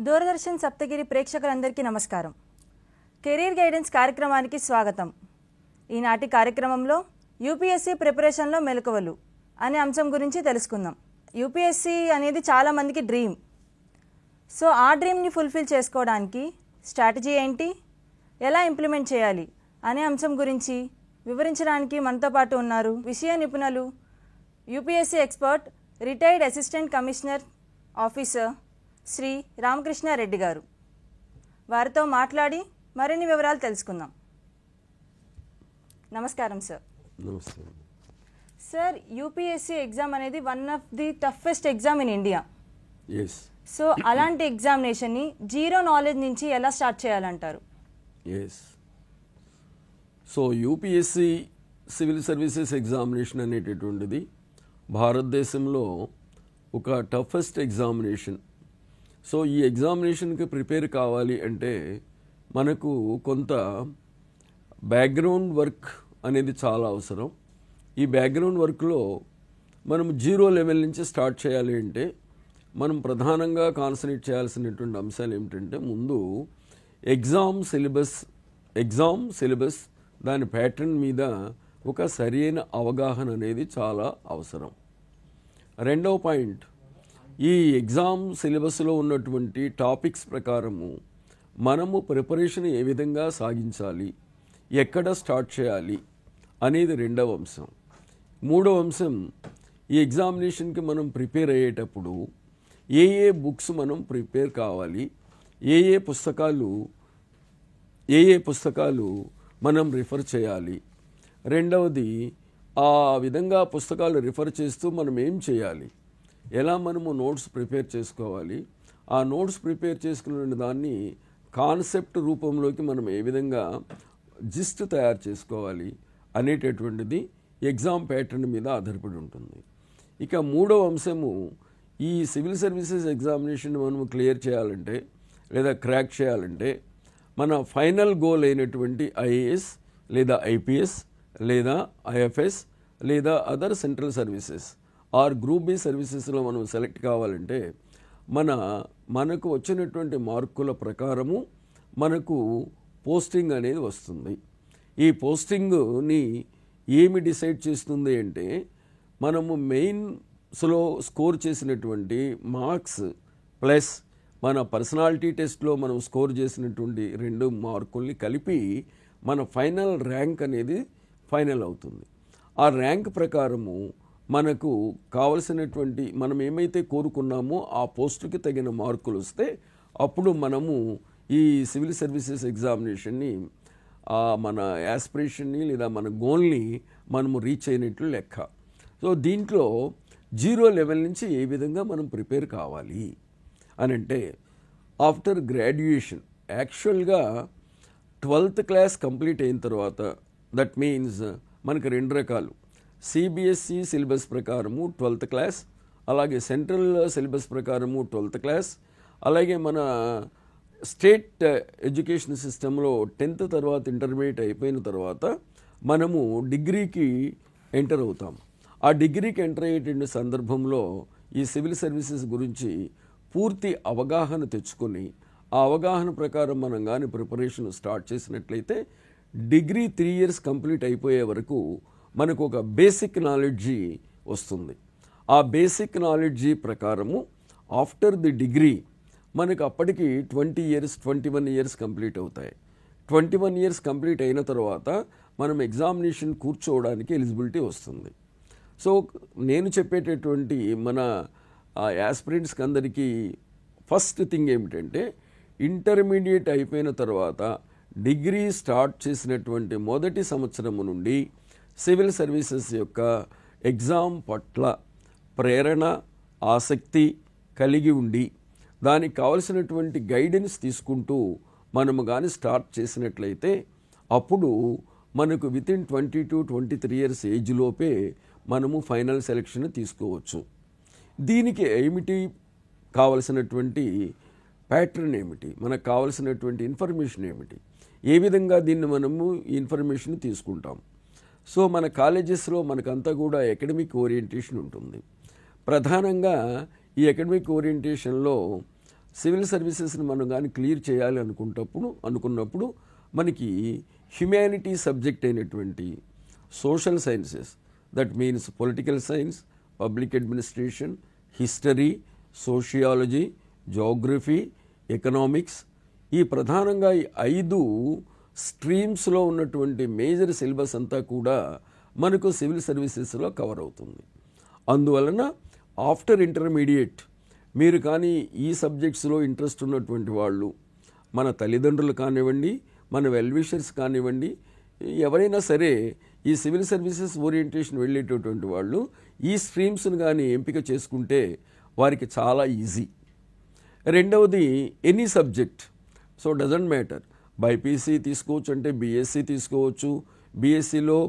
దూరదర్శన్ సప్తగిరి ప్రేక్షకులందరికీ నమస్కారం. Career guidance కార్యక్రమానికి స్వాగతం. ఈనాటి కార్యక్రమంలో యూపీఎస్సీ ప్రిపరేషన్లో మెలకువలు అనే అంశం గురించి తెలుసుకుందాం. యూపీఎస్సీ అనేది చాలామందికి డ్రీమ్. సో ఆ డ్రీమ్ని ఫుల్ఫిల్ చేసుకోవడానికి స్ట్రాటజీ ఏంటి, ఎలా ఇంప్లిమెంట్ చేయాలి అనే అంశం గురించి వివరించడానికి మనతో పాటు ఉన్నారు విషయ నిపుణులు, UPSC expert, retired assistant commissioner officer Shri Ramakrishna Reddy గారు. వారితో మాట్లాడి మరిన్ని వివరాలు తెలుసుకుందాం. నమస్కారం సార్. నమస్తే సార్, యూపీఎస్సీ ఎగ్జామ్ అనేది one of the toughest exam in India. Yes so అలాంటి ఎగ్జామినేషన్ని జీరో నాలెడ్జ్ నుంచి ఎలా స్టార్ట్ చేయాలంటారు? Yes so UPSC civil services examination అనేటటువంటిది భారతదేశంలో ఒక టఫెస్ట్ ఎగ్జామినేషన్. సో ఈ ఎగ్జామినేషన్కి ప్రిపేర్ కావాలి అంటే మనకు కొంత బ్యాక్గ్రౌండ్ వర్క్ అనేది చాలా అవసరం. ఈ బ్యాక్గ్రౌండ్ వర్క్లో మనం జీరో లెవెల్ నుంచి స్టార్ట్ చేయాలి అంటే మనం ప్రధానంగా కాన్సన్ట్రేట్ చేయాల్సినటువంటి అంశాలు ఏమిటంటే, ముందు ఎగ్జామ్ సిలబస్ దాని ప్యాటర్న్ మీద ఒక సరైన అవగాహన అనేది చాలా అవసరం. రెండవ పాయింట్, ఈ ఎగ్జామ్ సిలబస్లో ఉన్నటువంటి టాపిక్స్ ప్రకారము మనము ప్రిపరేషన్ ఏ విధంగా సాగించాలి, ఎక్కడ స్టార్ట్ చేయాలి అనేది రెండవ అంశం. మూడవ అంశం, ఈ ఎగ్జామినేషన్కి మనం ప్రిపేర్ అయ్యేటప్పుడు ఏ బుక్స్ మనం ప్రిపేర్ కావాలి, ఏ పుస్తకాలు మనం రిఫర్ చేయాలి. రెండవది, ఆ విధంగా పుస్తకాలు రిఫర్ చేస్తూ మనం ఏం చేయాలి, ఎలా మనము నోట్స్ ప్రిపేర్ చేసుకోవాలి, ఆ నోట్స్ ప్రిపేర్ చేసుకునే దాన్ని కాన్సెప్ట్ రూపంలోకి మనం ఏ విధంగా జిస్ట్ తయారు చేసుకోవాలి అనేటటువంటిది ఎగ్జామ్ ప్యాటర్న్ మీద ఆధారపడి ఉంటుంది. ఇక మూడవ అంశము, ఈ సివిల్ సర్వీసెస్ ఎగ్జామినేషన్ మనము క్లియర్ చేయాలంటే లేదా క్రాక్ చేయాలంటే మన ఫైనల్ గోల్ అయినటువంటి ఐఏఎస్ లేదా ఐపీఎస్ లేదా ఐఎఫ్ఎస్ లేదా other central services or group B సర్వీసెస్లో మనం సెలెక్ట్ కావాలంటే మనకు వచ్చినటువంటి మార్కుల ప్రకారము మనకు పోస్టింగ్ అనేది వస్తుంది. ఈ పోస్టింగ్ని ఏమి డిసైడ్ చేస్తుంది అంటే, మనము మెయిన్స్లో స్కోర్ చేసినటువంటి మార్క్స్ ప్లస్ మన పర్సనాలిటీ టెస్ట్లో మనం స్కోర్ చేసినటువంటి 2 మార్కుల్ని కలిపి మన ఫైనల్ ర్యాంక్ అనేది ఫైనల్ అవుతుంది. ఆ ర్యాంక్ ప్రకారము మనకు కావలసినటువంటి మనం ఏమైతే కోరుకున్నామో ఆ పోస్టుకి తగిన మార్కులు వస్తే అప్పుడు మనము ఈ సివిల్ సర్వీసెస్ ఎగ్జామినేషన్ని మన యాస్పిరేషన్ని లేదా మన గోల్ని మనము రీచ్ అయినట్లు లెక్క. సో దీంట్లో జీరో లెవెల్ నుంచి ఏ విధంగా మనం ప్రిపేర్ కావాలి అని అంటే, ఆఫ్టర్ గ్రాడ్యుయేషన్ యాక్చువల్గా 12th క్లాస్ కంప్లీట్ అయిన తర్వాత, దట్ మీన్స్ మనకు 2 రకాలు, సిబిఎస్ఈ సిలబస్ ప్రకారము 12th క్లాస్, అలాగే సెంట్రల్ సిలబస్ ప్రకారము 12th క్లాస్, అలాగే మన స్టేట్ ఎడ్యుకేషన్ సిస్టంలో 10th తర్వాత ఇంటర్మీడియట్ అయిపోయిన తర్వాత మనము డిగ్రీకి ఎంటర్ అవుతాం. ఆ డిగ్రీకి ఎంటర్ అయ్యేటువంటి సందర్భంలో ఈ సివిల్ సర్వీసెస్ గురించి పూర్తి అవగాహన తెచ్చుకొని ఆ అవగాహన ప్రకారం మనం కానీ ప్రిపరేషన్ స్టార్ట్ చేసినట్లయితే డిగ్రీ 3 years కంప్లీట్ అయిపోయే వరకు మనకు ఒక బేసిక్ నాలెడ్జి వస్తుంది. ఆ బేసిక్ నాలెడ్జి ప్రకారము ఆఫ్టర్ ది డిగ్రీ మనకు అప్పటికి 21 years కంప్లీట్ అవుతాయి. 21 years కంప్లీట్ అయిన తర్వాత మనం ఎగ్జామినేషన్ కూర్చోవడానికి ఎలిజిబిలిటీ వస్తుంది. సో నేను చెప్పేటటువంటి మన యాస్పిరెంట్స్కి అందరికీ ఫస్ట్ థింగ్ ఏమిటంటే, ఇంటర్మీడియట్ అయిపోయిన తర్వాత డిగ్రీ స్టార్ట్ చేసినటువంటి మొదటి సంవత్సరము నుండి సివిల్ సర్వీసెస్ యొక్క ఎగ్జామ్ పట్ల ప్రేరణ, ఆసక్తి కలిగి ఉండి దానికి కావలసినటువంటి గైడెన్స్ తీసుకుంటూ మనము కానీ స్టార్ట్ చేసినట్లయితే అప్పుడు మనకు వితిన్ 22-23 years ఏజ్లోపే మనము ఫైనల్ సెలెక్షన్ తీసుకోవచ్చు. దీనికి ఏమిటి కావలసినటువంటి ప్యాటర్న్ ఏమిటి, మనకు కావలసినటువంటి ఇన్ఫర్మేషన్ ఏమిటి, ఏ విధంగా దీన్ని మనము ఇన్ఫర్మేషన్ తీసుకుంటాం. సో మన కాలేజెస్లో మనకంతా కూడా అకాడమిక్ ఓరియంటేషన్ ఉంటుంది. ప్రధానంగా ఈ అకాడమిక్ ఓరియంటేషన్లో సివిల్ సర్వీసెస్ని మనం కానీ క్లియర్ చేయాలి అనుకున్నప్పుడు మనకి హ్యుమానిటీ సబ్జెక్ట్ అయినటువంటి social sciences, that means political science, public administration, history, sociology, geography, economics, ఈ ప్రధానంగా ఈ 5 స్ట్రీమ్స్లో ఉన్నటువంటి మేజర్ సిలబస్ అంతా కూడా మనకు సివిల్ సర్వీసెస్లో కవర్ అవుతుంది. అందువలన ఆఫ్టర్ ఇంటర్మీడియట్ మీరు కానీ ఈ సబ్జెక్ట్స్లో ఇంట్రెస్ట్ ఉన్నటువంటి వాళ్ళు, మన తల్లిదండ్రులు కానివ్వండి, మన వెల్విషర్స్ కానివ్వండి, ఎవరైనా సరే ఈ సివిల్ సర్వీసెస్ ఓరియంటేషన్ వెళ్ళేటటువంటి వాళ్ళు ఈ స్ట్రీమ్స్ను కానీ ఎంపిక చేసుకుంటే వారికి చాలా ఈజీ. రెండవది any subject, so doesn't matter, BiPC తీసుకోవచ్చు అంటే బీఎస్సీ తీసుకోవచ్చు, బీఎస్సీలో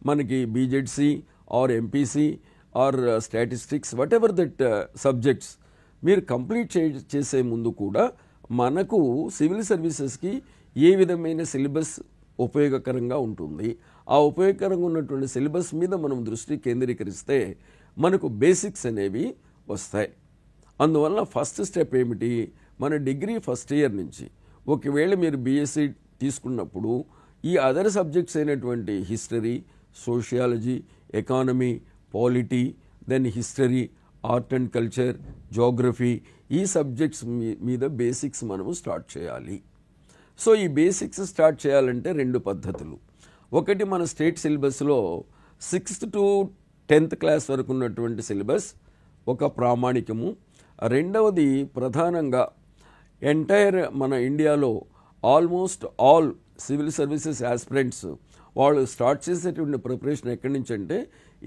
మనకి BZC or MPC or statistics, whatever that subjects మీరు కంప్లీట్ చేసే ముందు కూడా మనకు సివిల్ సర్వీసెస్కి ఏ విధమైన సిలబస్ ఉపయోగకరంగా ఉంటుంది, ఆ ఉపయోగకరంగా ఉన్నటువంటి సిలబస్ మీద మనం దృష్టి కేంద్రీకరిస్తే మనకు బేసిక్స్ అనేవి వస్తాయి. అందువల్ల ఫస్ట్ స్టెప్ ఏమిటి, మన డిగ్రీ ఫస్ట్ ఇయర్ నుంచి ఒకవేళ మీరు బీఎస్సీ తీసుకున్నప్పుడు ఈ అదర్ సబ్జెక్ట్స్ అయినటువంటి history, sociology, economy, polity, then history, art and culture, geography, ఈ సబ్జెక్ట్స్ మీద బేసిక్స్ మనము స్టార్ట్ చేయాలి. సో ఈ బేసిక్స్ స్టార్ట్ చేయాలంటే 2 పద్ధతులు. ఒకటి మన స్టేట్ సిలబస్లో 6th to 10th క్లాస్ వరకు ఉన్నటువంటి సిలబస్ ఒక ప్రామాణికము. రెండవది ప్రధానంగా ఎంటైర్ మన ఇండియాలో almost all civil services aspirants వాళ్ళు స్టార్ట్ చేసేటువంటి ప్రిపరేషన్ ఎక్కడి నుంచి అంటే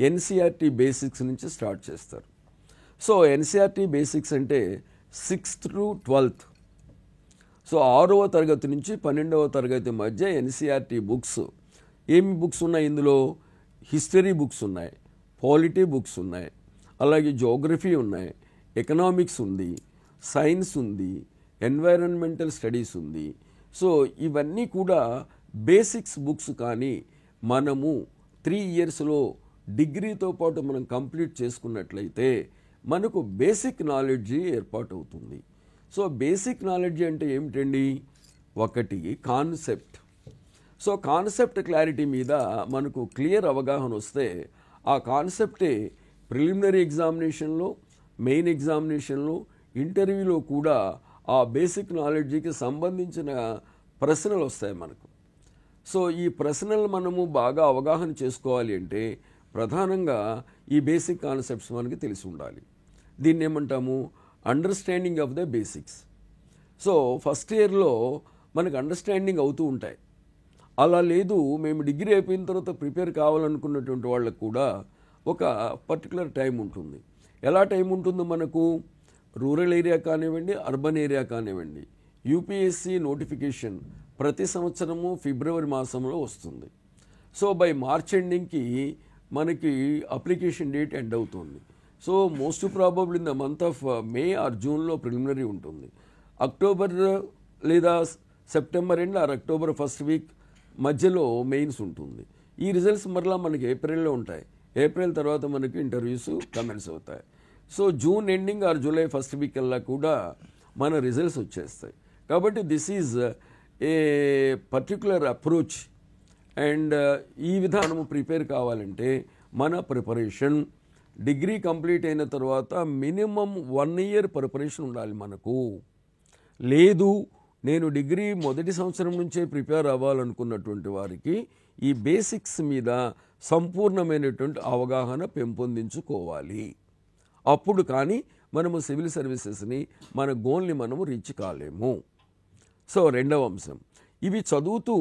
ఎన్సీఆర్టీ బేసిక్స్ నుంచి స్టార్ట్ చేస్తారు. సో ఎన్సీఆర్టీ బేసిక్స్ అంటే 6th to 12th, సో 6వ తరగతి నుంచి 12వ తరగతి మధ్య ఎన్సీఆర్టీ బుక్స్. ఏమి బుక్స్ ఉన్నాయి ఇందులో, హిస్టరీ బుక్స్ ఉన్నాయి, పాలిటీ బుక్స్ ఉన్నాయి, అలాగే జోగ్రఫీ ఉన్నాయి, ఎకనామిక్స్ ఉంది, సైన్స్ ఉంది, ఎన్వైరన్మెంటల్ స్టడీస్ ఉంది. సో ఇవన్నీ కూడా బేసిక్స్ బుక్స్. కానీ మనము 3 yearsలో డిగ్రీతో పాటు మనం కంప్లీట్ చేసుకున్నట్లయితే మనకు బేసిక్ నాలెడ్జీ ఏర్పాటు అవుతుంది. సో బేసిక్ నాలెడ్జీ అంటే ఏమిటండి, ఒకటి కాన్సెప్ట్. సో కాన్సెప్ట్ క్లారిటీ మీద మనకు క్లియర్ అవగాహన వస్తే ఆ కాన్సెప్టే ప్రిలిమినరీ ఎగ్జామినేషన్లో, మెయిన్ ఎగ్జామినేషన్లో, ఇంటర్వ్యూలో కూడా ఆ బేసిక్ నాలెడ్జీకి సంబంధించిన ప్రశ్నలు వస్తాయి మనకు. సో ఈ ప్రశ్నలు మనము బాగా అవగాహన చేసుకోవాలి అంటే ప్రధానంగా ఈ బేసిక్ కాన్సెప్ట్స్ మనకి తెలిసి ఉండాలి. దీన్ని ఏమంటాము, understanding of the basics. So first ఇయర్లో మనకు అండర్స్టాండింగ్ అవుతూ ఉంటాయి. అలా లేదు, మేము డిగ్రీ అయిపోయిన తర్వాత ప్రిపేర్ కావాలనుకున్నటువంటి వాళ్ళకు కూడా ఒక పర్టికులర్ టైం ఉంటుంది. ఎలా టైం ఉంటుందో మనకు, రూరల్ ఏరియా కానివ్వండి, అర్బన్ ఏరియా కానివ్వండి, యూపీఎస్సీ నోటిఫికేషన్ ప్రతి సంవత్సరము ఫిబ్రవరి మాసంలో వస్తుంది. సో బై మార్చ్ ఎండింగ్కి మనకి అప్లికేషన్ డేట్ ఎండ్ అవుతుంది. So most probably in the month of May or జూన్లో ప్రిలిమినరీ ఉంటుంది. అక్టోబర్ లేదా September end or October first week మధ్యలో మెయిన్స్ ఉంటుంది. ఈ రిజల్ట్స్ మరలా మనకి ఏప్రిల్లో ఉంటాయి. ఏప్రిల్ తర్వాత మనకి ఇంటర్వ్యూస్ కమెంట్స్ అవుతాయి. So June ending or July first week కల్లా కూడా మన రిజల్ట్స్ వచ్చేస్తాయి. కాబట్టి this is a particular approach. And ఈ విధానము ప్రిపేర్ కావాలంటే మన ప్రిపరేషన్ డిగ్రీ కంప్లీట్ అయిన తర్వాత మినిమం 1 year ప్రిపరేషన్ ఉండాలి మనకు. లేదు నేను డిగ్రీ మొదటి సంవత్సరం నుంచే ప్రిపేర్ అవ్వాలనుకున్నటువంటి వారికి ఈ బేసిక్స్ మీద సంపూర్ణమైనటువంటి అవగాహన పెంపొందించుకోవాలి. అప్పుడు కానీ మనము సివిల్ సర్వీసెస్ని మన గోల్ని మనము రీచ్ కాలేము. సో రెండవ అంశం, ఇవి చదువుతూ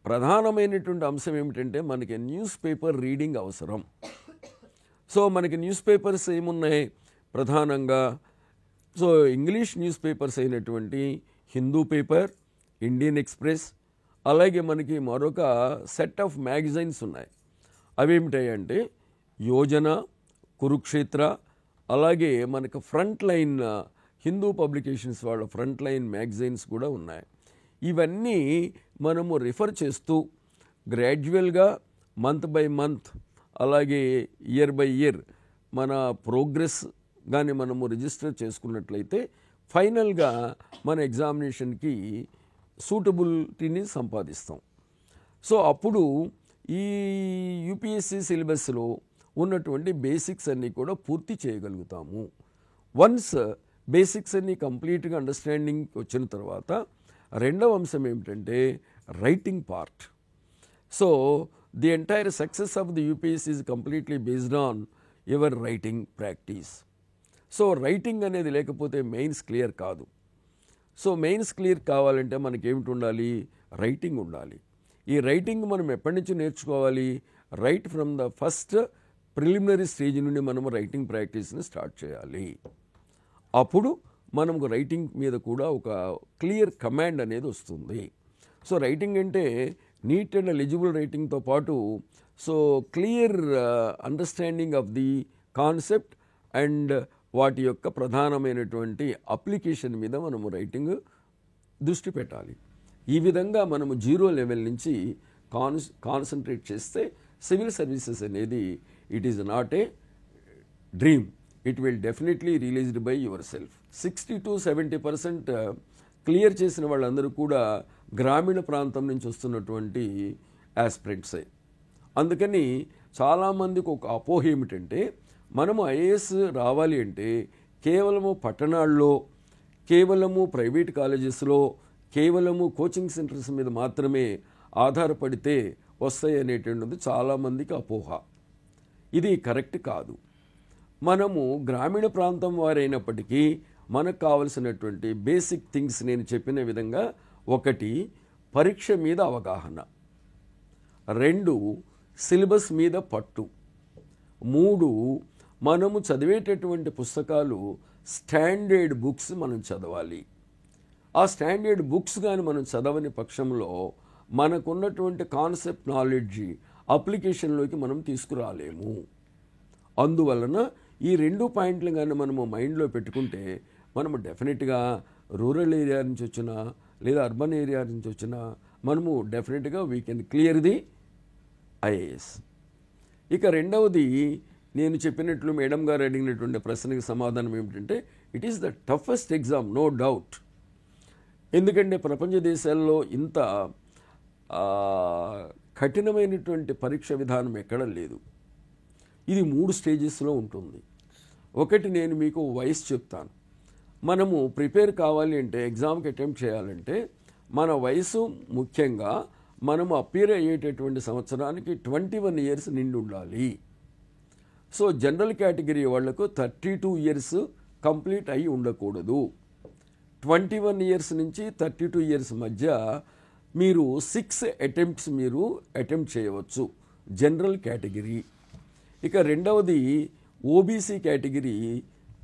ప్రధానమైనటువంటి అంశం ఏమిటంటే మనకి న్యూస్ పేపర్ రీడింగ్ అవసరం. సో మనకి న్యూస్ పేపర్స్ ఏమున్నాయి ప్రధానంగా, సో ఇంగ్లీష్ న్యూస్ పేపర్స్ అయినటువంటి హిందూ పేపర్, ఇండియన్ ఎక్స్ప్రెస్, అలాగే మనకి మరొక సెట్ ఆఫ్ మ్యాగజైన్స్ ఉన్నాయి. అవేమిటాయంటే యోజన, కురుక్షేత్ర, అలాగే మనకు ఫ్రంట్ లైన్ హిందూ పబ్లికేషన్స్ వాళ్ళ ఫ్రంట్ లైన్ మ్యాగజైన్స్ కూడా ఉన్నాయి. ఇవన్నీ మనము రిఫర్ చేస్తూ గ్రాడ్యువల్గా మంత్ బై మంత్ అలాగే ఇయర్ బై ఇయర్ మన ప్రోగ్రెస్ కానీ మనము రిజిస్టర్ చేసుకున్నట్లయితే ఫైనల్గా మన ఎగ్జామినేషన్కి సూటబిలిటీని సంపాదిస్తాం. సో అప్పుడు ఈ యూపీఎస్సీ సిలబస్లో ఉన్నటువంటి బేసిక్స్ అన్నీ కూడా పూర్తి చేయగలుగుతాము. వన్స్ బేసిక్స్ అన్నీ కంప్లీట్గా అండర్స్టాండింగ్ వచ్చిన తర్వాత రెండవ అంశం ఏమిటంటే writing part. So the entire success of the UPSC is completely based on your writing practice. So writing అనేది లేకపోతే మెయిన్స్ క్లియర్ కాదు. సో మెయిన్స్ క్లియర్ కావాలంటే మనకి ఏమిటి ఉండాలి? రైటింగ్ ఉండాలి. ఈ రైటింగ్ మనం ఎప్పటి నుంచి నేర్చుకోవాలి? Right from the first preliminary stage నుండి మనం రైటింగ్ ప్రాక్టీస్ని స్టార్ట్ చేయాలి. అప్పుడు మనకు రైటింగ్ మీద కూడా ఒక క్లియర్ కమాండ్ అనేది వస్తుంది. సో రైటింగ్ అంటే నీట్ అండ్ ఎలిజిబుల్ రైటింగ్తో పాటు so clear understanding of the concept and వాటి యొక్క ప్రధానమైనటువంటి అప్లికేషన్ మీద మనము రైటింగ్ దృష్టి పెట్టాలి. ఈ విధంగా మనము 0 లెవెల్ నుంచి కాన్సన్ట్రేట్ చేస్తే సివిల్ సర్వీసెస్ అనేది it is not a dream, it will definitely realized by yourself. 60 to 70% clear చేసిన వాళ్ళందరూ కూడా గ్రామీణ ప్రాంతం నుంచి వస్తున్నటువంటి యాస్పిరెంట్సే. అందుకని చాలామందికి ఒక అపోహ ఏమిటంటే మనము ఐఏఎస్ రావాలి అంటే కేవలము పట్టణాల్లో, కేవలము ప్రైవేట్ కాలేజెస్లో, కేవలము కోచింగ్ సెంటర్స్ మీద మాత్రమే ఆధారపడితే వస్తాయి అనేటువంటిది చాలామందికి అపోహ. ఇది కరెక్ట్ కాదు. మనము గ్రామీణ ప్రాంతం వారైనప్పటికీ మనకు కావలసినటువంటి బేసిక్ థింగ్స్ నేను చెప్పిన విధంగా 1 పరీక్ష మీద అవగాహన, 2 సిలబస్ మీద పట్టు, 3 మనము చదివేటటువంటి పుస్తకాలు స్టాండర్డ్ బుక్స్ మనం చదవాలి. ఆ స్టాండర్డ్ బుక్స్ కానీ మనం చదవని పక్షంలో మనకున్నటువంటి కాన్సెప్ట్ నాలెడ్జి అప్లికేషన్లోకి మనం తీసుకురాలేము. అందువలన ఈ 2 పాయింట్లు కానీ మనము మైండ్లో పెట్టుకుంటే మనము డెఫినెట్గా రూరల్ ఏరియా నుంచి వచ్చినా లేదా అర్బన్ ఏరియా నుంచి వచ్చినా మనము డెఫినెట్గా we can clear the IAS. ఇక రెండవది నేను చెప్పినట్లు మేడం గారు అడిగినటువంటి ప్రశ్నకి సమాధానం ఏమిటంటే it is the toughest exam, no doubt. ఎందుకంటే ప్రపంచ దేశాల్లో ఇంత కఠినమైనటువంటి పరీక్ష విధానం ఎక్కడ లేదు. ఇది 3 స్టేజెస్లో ఉంటుంది. ఒకటి నేను మీకు వయసు చెప్తాను. మనము ప్రిపేర్ కావాలి అంటే ఎగ్జామ్కి అటెంప్ట్ చేయాలంటే మన వయసు ముఖ్యంగా మనము అపీర్ అయ్యేటటువంటి సంవత్సరానికి 21 years నిండి ఉండాలి. సో జనరల్ కేటగిరీ వాళ్లకు 32 years కంప్లీట్ అయి ఉండకూడదు. 21 years నుంచి 32 years మధ్య మీరు 6 attempts మీరు అటెంప్ట్ చేయవచ్చు జనరల్ కేటగిరీ. ఇక రెండవది ఓబీసీ కేటగిరీ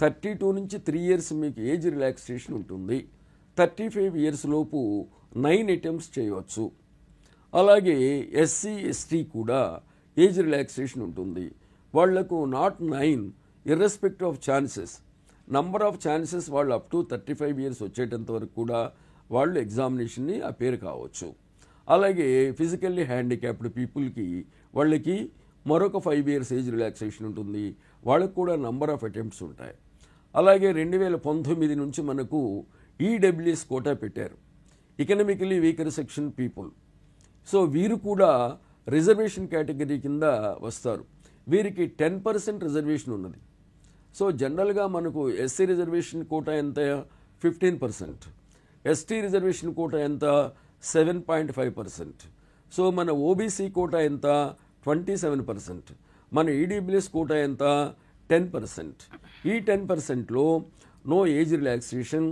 32 నుంచి 3 years మీకు ఏజ్ రిలాక్సేషన్ ఉంటుంది. 35 years లోపు 9 attempts చేయవచ్చు. అలాగే ఎస్సీ ఎస్టీ కూడా ఏజ్ రిలాక్సేషన్ ఉంటుంది. వాళ్లకు not 9 irrespective of chances, number of chances వాళ్ళు అప్ టు 35 years వచ్చేటంత వరకు కూడా వాళ్ళు ఎగ్జామినేషన్ని అపేర్ కావచ్చు. అలాగే ఫిజికల్లీ హ్యాండిక్యాప్డ్ పీపుల్కి వాళ్ళకి మరొక 5 years ఏజ్ రిలాక్సేషన్ ఉంటుంది. వాళ్ళకు కూడా నంబర్ ఆఫ్ అటెంప్ట్స్ ఉంటాయి. అలాగే 2019 నుంచి మనకు ఈడబ్ల్యూఎస్ కోటా పెట్టారు, economically weaker section people. So వీరు కూడా రిజర్వేషన్ కేటగిరీ కింద వస్తారు. వీరికి 10% రిజర్వేషన్ ఉన్నది. సో జనరల్గా మనకు ఎస్సీ రిజర్వేషన్ కోటా ఎంత? 15%. ఎస్టీ రిజర్వేషన్ కోటా ఎంత? 7.5%. సో మన ఓబీసీ కోటా ఎంత? 27%. మన ఈడబ్ల్యూఎస్ కోటా ఎంత? 10%. ఈ 10%లో నో ఏజ్ రిలాక్సేషన్,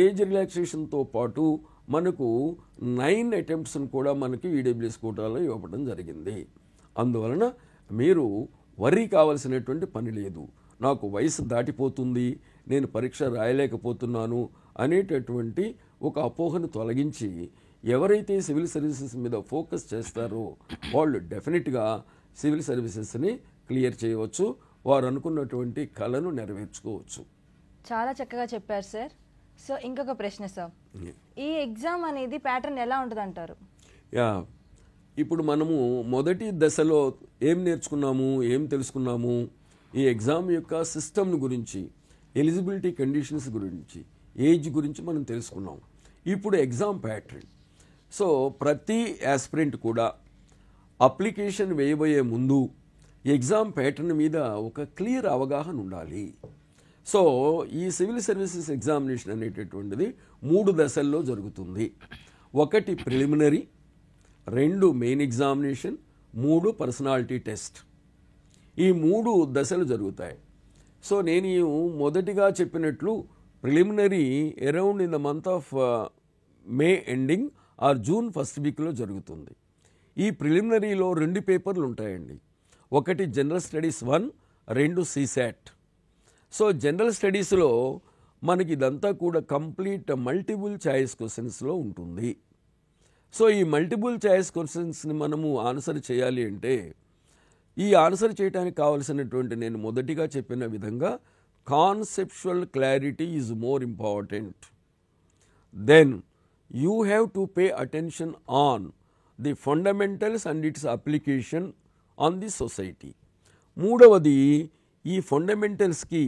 ఏజ్ రిలాక్సేషన్తో పాటు మనకు 9 attempts కూడా మనకి ఈడబ్ల్యూఎస్ కోటాలో ఇవ్వడం జరిగింది. అందువలన మీరు వర్రీ కావాల్సినటువంటి పని లేదు. నాకు వయసు దాటిపోతుంది, నేను పరీక్ష రాయలేకపోతున్నాను అనేటటువంటి ఒక అపోహను తొలగించి ఎవరైతే సివిల్ సర్వీసెస్ మీద ఫోకస్ చేస్తారో వాళ్ళు డెఫినెట్గా సివిల్ సర్వీసెస్ని క్లియర్ చేయవచ్చు, వారు అనుకున్నటువంటి కళను నెరవేర్చుకోవచ్చు. చాలా చక్కగా చెప్పారు సార్. సో ఇంకొక ప్రశ్న సార్, ఈ ఎగ్జామ్ అనేది ప్యాటర్న్ ఎలా ఉంటుంది అంటారు? ఇప్పుడు మనము మొదటి దశలో ఏం నేర్చుకున్నాము, ఏం తెలుసుకున్నాము? ఈ ఎగ్జామ్ యొక్క సిస్టమ్ గురించి, ఎలిజిబిలిటీ కండిషన్స్ గురించి, ఏజ్ గురించి మనం తెలుసుకున్నాం. ఇప్పుడు ఎగ్జామ్ ప్యాటర్న్. సో ప్రతి యాస్పిరెంట్ కూడా అప్లికేషన్ వేయబోయే ముందు ఎగ్జామ్ ప్యాటర్న్ మీద ఒక క్లియర్ అవగాహన ఉండాలి. సో ఈ సివిల్ సర్వీసెస్ ఎగ్జామినేషన్ అనేటటువంటిది 3 దశల్లో జరుగుతుంది. 1 preliminary, 2 main examination, 3 personality test. ఈ 3 దశలు జరుగుతాయి. సో నేను మొదటిగా చెప్పినట్లు preliminary around in the month of May ending or June first వీక్లో జరుగుతుంది. ఈ ప్రిలిమినరీలో 2 పేపర్లు ఉంటాయండి. 1 general studies 1, 2 CSAT. So general స్టడీస్లో మనకి ఇదంతా కూడా కంప్లీట్ మల్టిపుల్ చాయిస్ క్వశ్చన్స్లో ఉంటుంది. సో ఈ మల్టిపుల్ చాయిస్ క్వశ్చన్స్ని మనము ఆన్సర్ చేయాలి అంటే ఈ ఆన్సర్ చేయడానికి కావాల్సినటువంటి నేను మొదటిగా చెప్పిన విధంగా conceptual clarity is more important. Then you have to pay attention on the fundamentals and its application on the society. మూడవది ఈ ఫండమెంటల్స్కి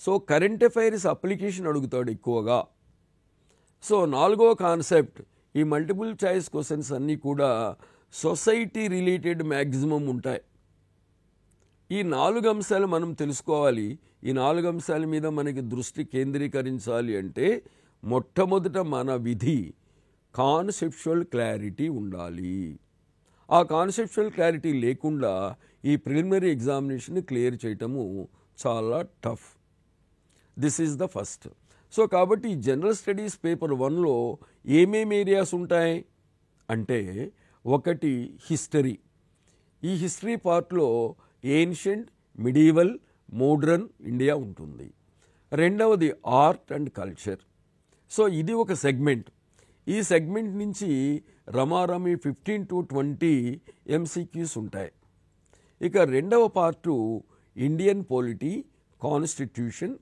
సో కరెంట్ అఫైర్స్ అప్లికేషన్ అడుగుతాడు ఎక్కువగా. సో 4వ కాన్సెప్ట్ ఈ మల్టిపుల్ చాయిస్ క్వశ్చన్స్ అన్నీ కూడా సొసైటీ రిలేటెడ్ మ్యాక్సిమం ఉంటాయి. ఈ 4 అంశాలు మనం తెలుసుకోవాలి. ఈ 4 అంశాల మీద మనకి దృష్టి కేంద్రీకరించాలి అంటే మొట్టమొదట మన విధి కాన్సెప్చువల్ క్లారిటీ ఉండాలి. ఆ కాన్సెప్చువల్ క్లారిటీ లేకుండా ఈ ప్రిలిమినరీ ఎగ్జామినేషన్ క్లియర్ చేయటము చాలా tough. This is the first. So కాబట్టి ఈ జనరల్ స్టడీస్ పేపర్ 1లో ఏమేమి ఏరియాస్ ఉంటాయి అంటే 1 హిస్టరీ. ఈ హిస్టరీ పార్ట్లో ఏన్షియంట్, మిడీవల్, మోడ్రన్ ఇండియా ఉంటుంది. 2వది ఆర్ట్ అండ్ కల్చర్. సో ఇది ఒక సెగ్మెంట్. ఈ సెగ్మెంట్ నుంచి రమారమి 15 to 20 MCQs ఉంటాయి. ఇక 2వ part Indian polity, constitution,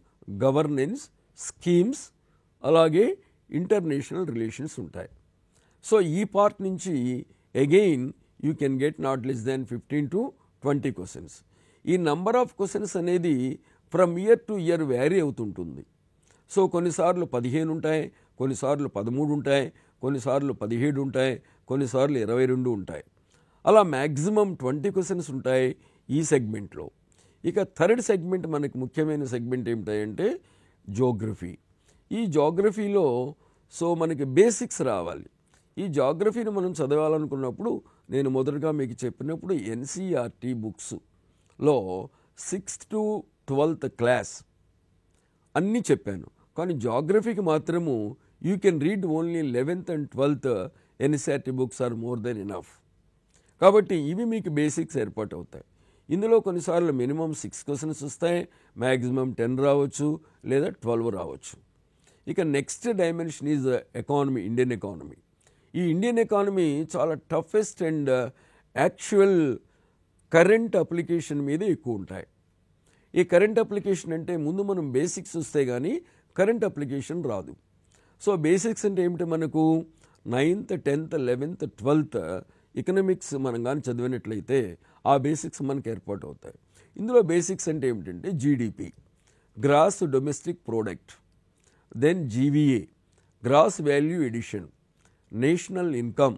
governance, schemes, అలాగే ఇంటర్నేషనల్ రిలేషన్స్ ఉంటాయి. సో ఈ పార్ట్ నుంచి again you can get not less than 15 to 20 questions. ఈ నంబర్ ఆఫ్ క్వశ్చన్స్ అనేది from year to year vary అవుతుంటుంది. సో కొన్నిసార్లు 15 ఉంటాయి, కొన్నిసార్లు 13 ఉంటాయి, కొన్నిసార్లు 17 ఉంటాయి, కొన్నిసార్లు 22 ఉంటాయి. అలా మ్యాక్సిమం 20 క్వశ్చన్స్ ఉంటాయి ఈ సెగ్మెంట్లో. ఇక 3rd సెగ్మెంట్ మనకి ముఖ్యమైన సెగ్మెంట్ ఏమిటంటే జోగ్రఫీ. ఈ జోగ్రఫీలో సో మనకి బేసిక్స్ రావాలి. ఈ జోగ్రఫీని మనం చదవాలనుకున్నప్పుడు నేను మొదటగా మీకు చెప్పినప్పుడు NCERT బుక్స్లో 6th to 12th క్లాస్ అన్నీ చెప్పాను. కానీ జాగ్రఫీకి మాత్రము you can read only 11th and 12th NCERT books are more than enough. కాబట్టి ఇవి మీకు బేసిక్స్ ఏర్పాటు అవుతాయి. ఇందులో కొన్నిసార్లు మినిమం 6 క్వశ్చన్స్ వస్తాయి, మ్యాక్సిమం 10 రావచ్చు, లేదా 12 రావచ్చు. ఇక next dimension is economy, Indian economy. ఈ ఇండియన్ ఎకానమీ చాలా toughest and actual current application మీద ఎక్కువ ఉంటాయి. ఈ కరెంట్ అప్లికేషన్ అంటే ముందు మనం బేసిక్స్ వస్తే కానీ కరెంట్ అప్లికేషన్ రాదు. సో బేసిక్స్ అంటే ఏమిటి, మనకు 9th, 10th, 11th, 12th economics మనం కానీ చదివినట్లయితే ఆ బేసిక్స్ మనకు ఏర్పాటు అవుతాయి. ఇందులో బేసిక్స్ అంటే ఏమిటంటే GDP, gross domestic product, then GVA, gross value edition, national income,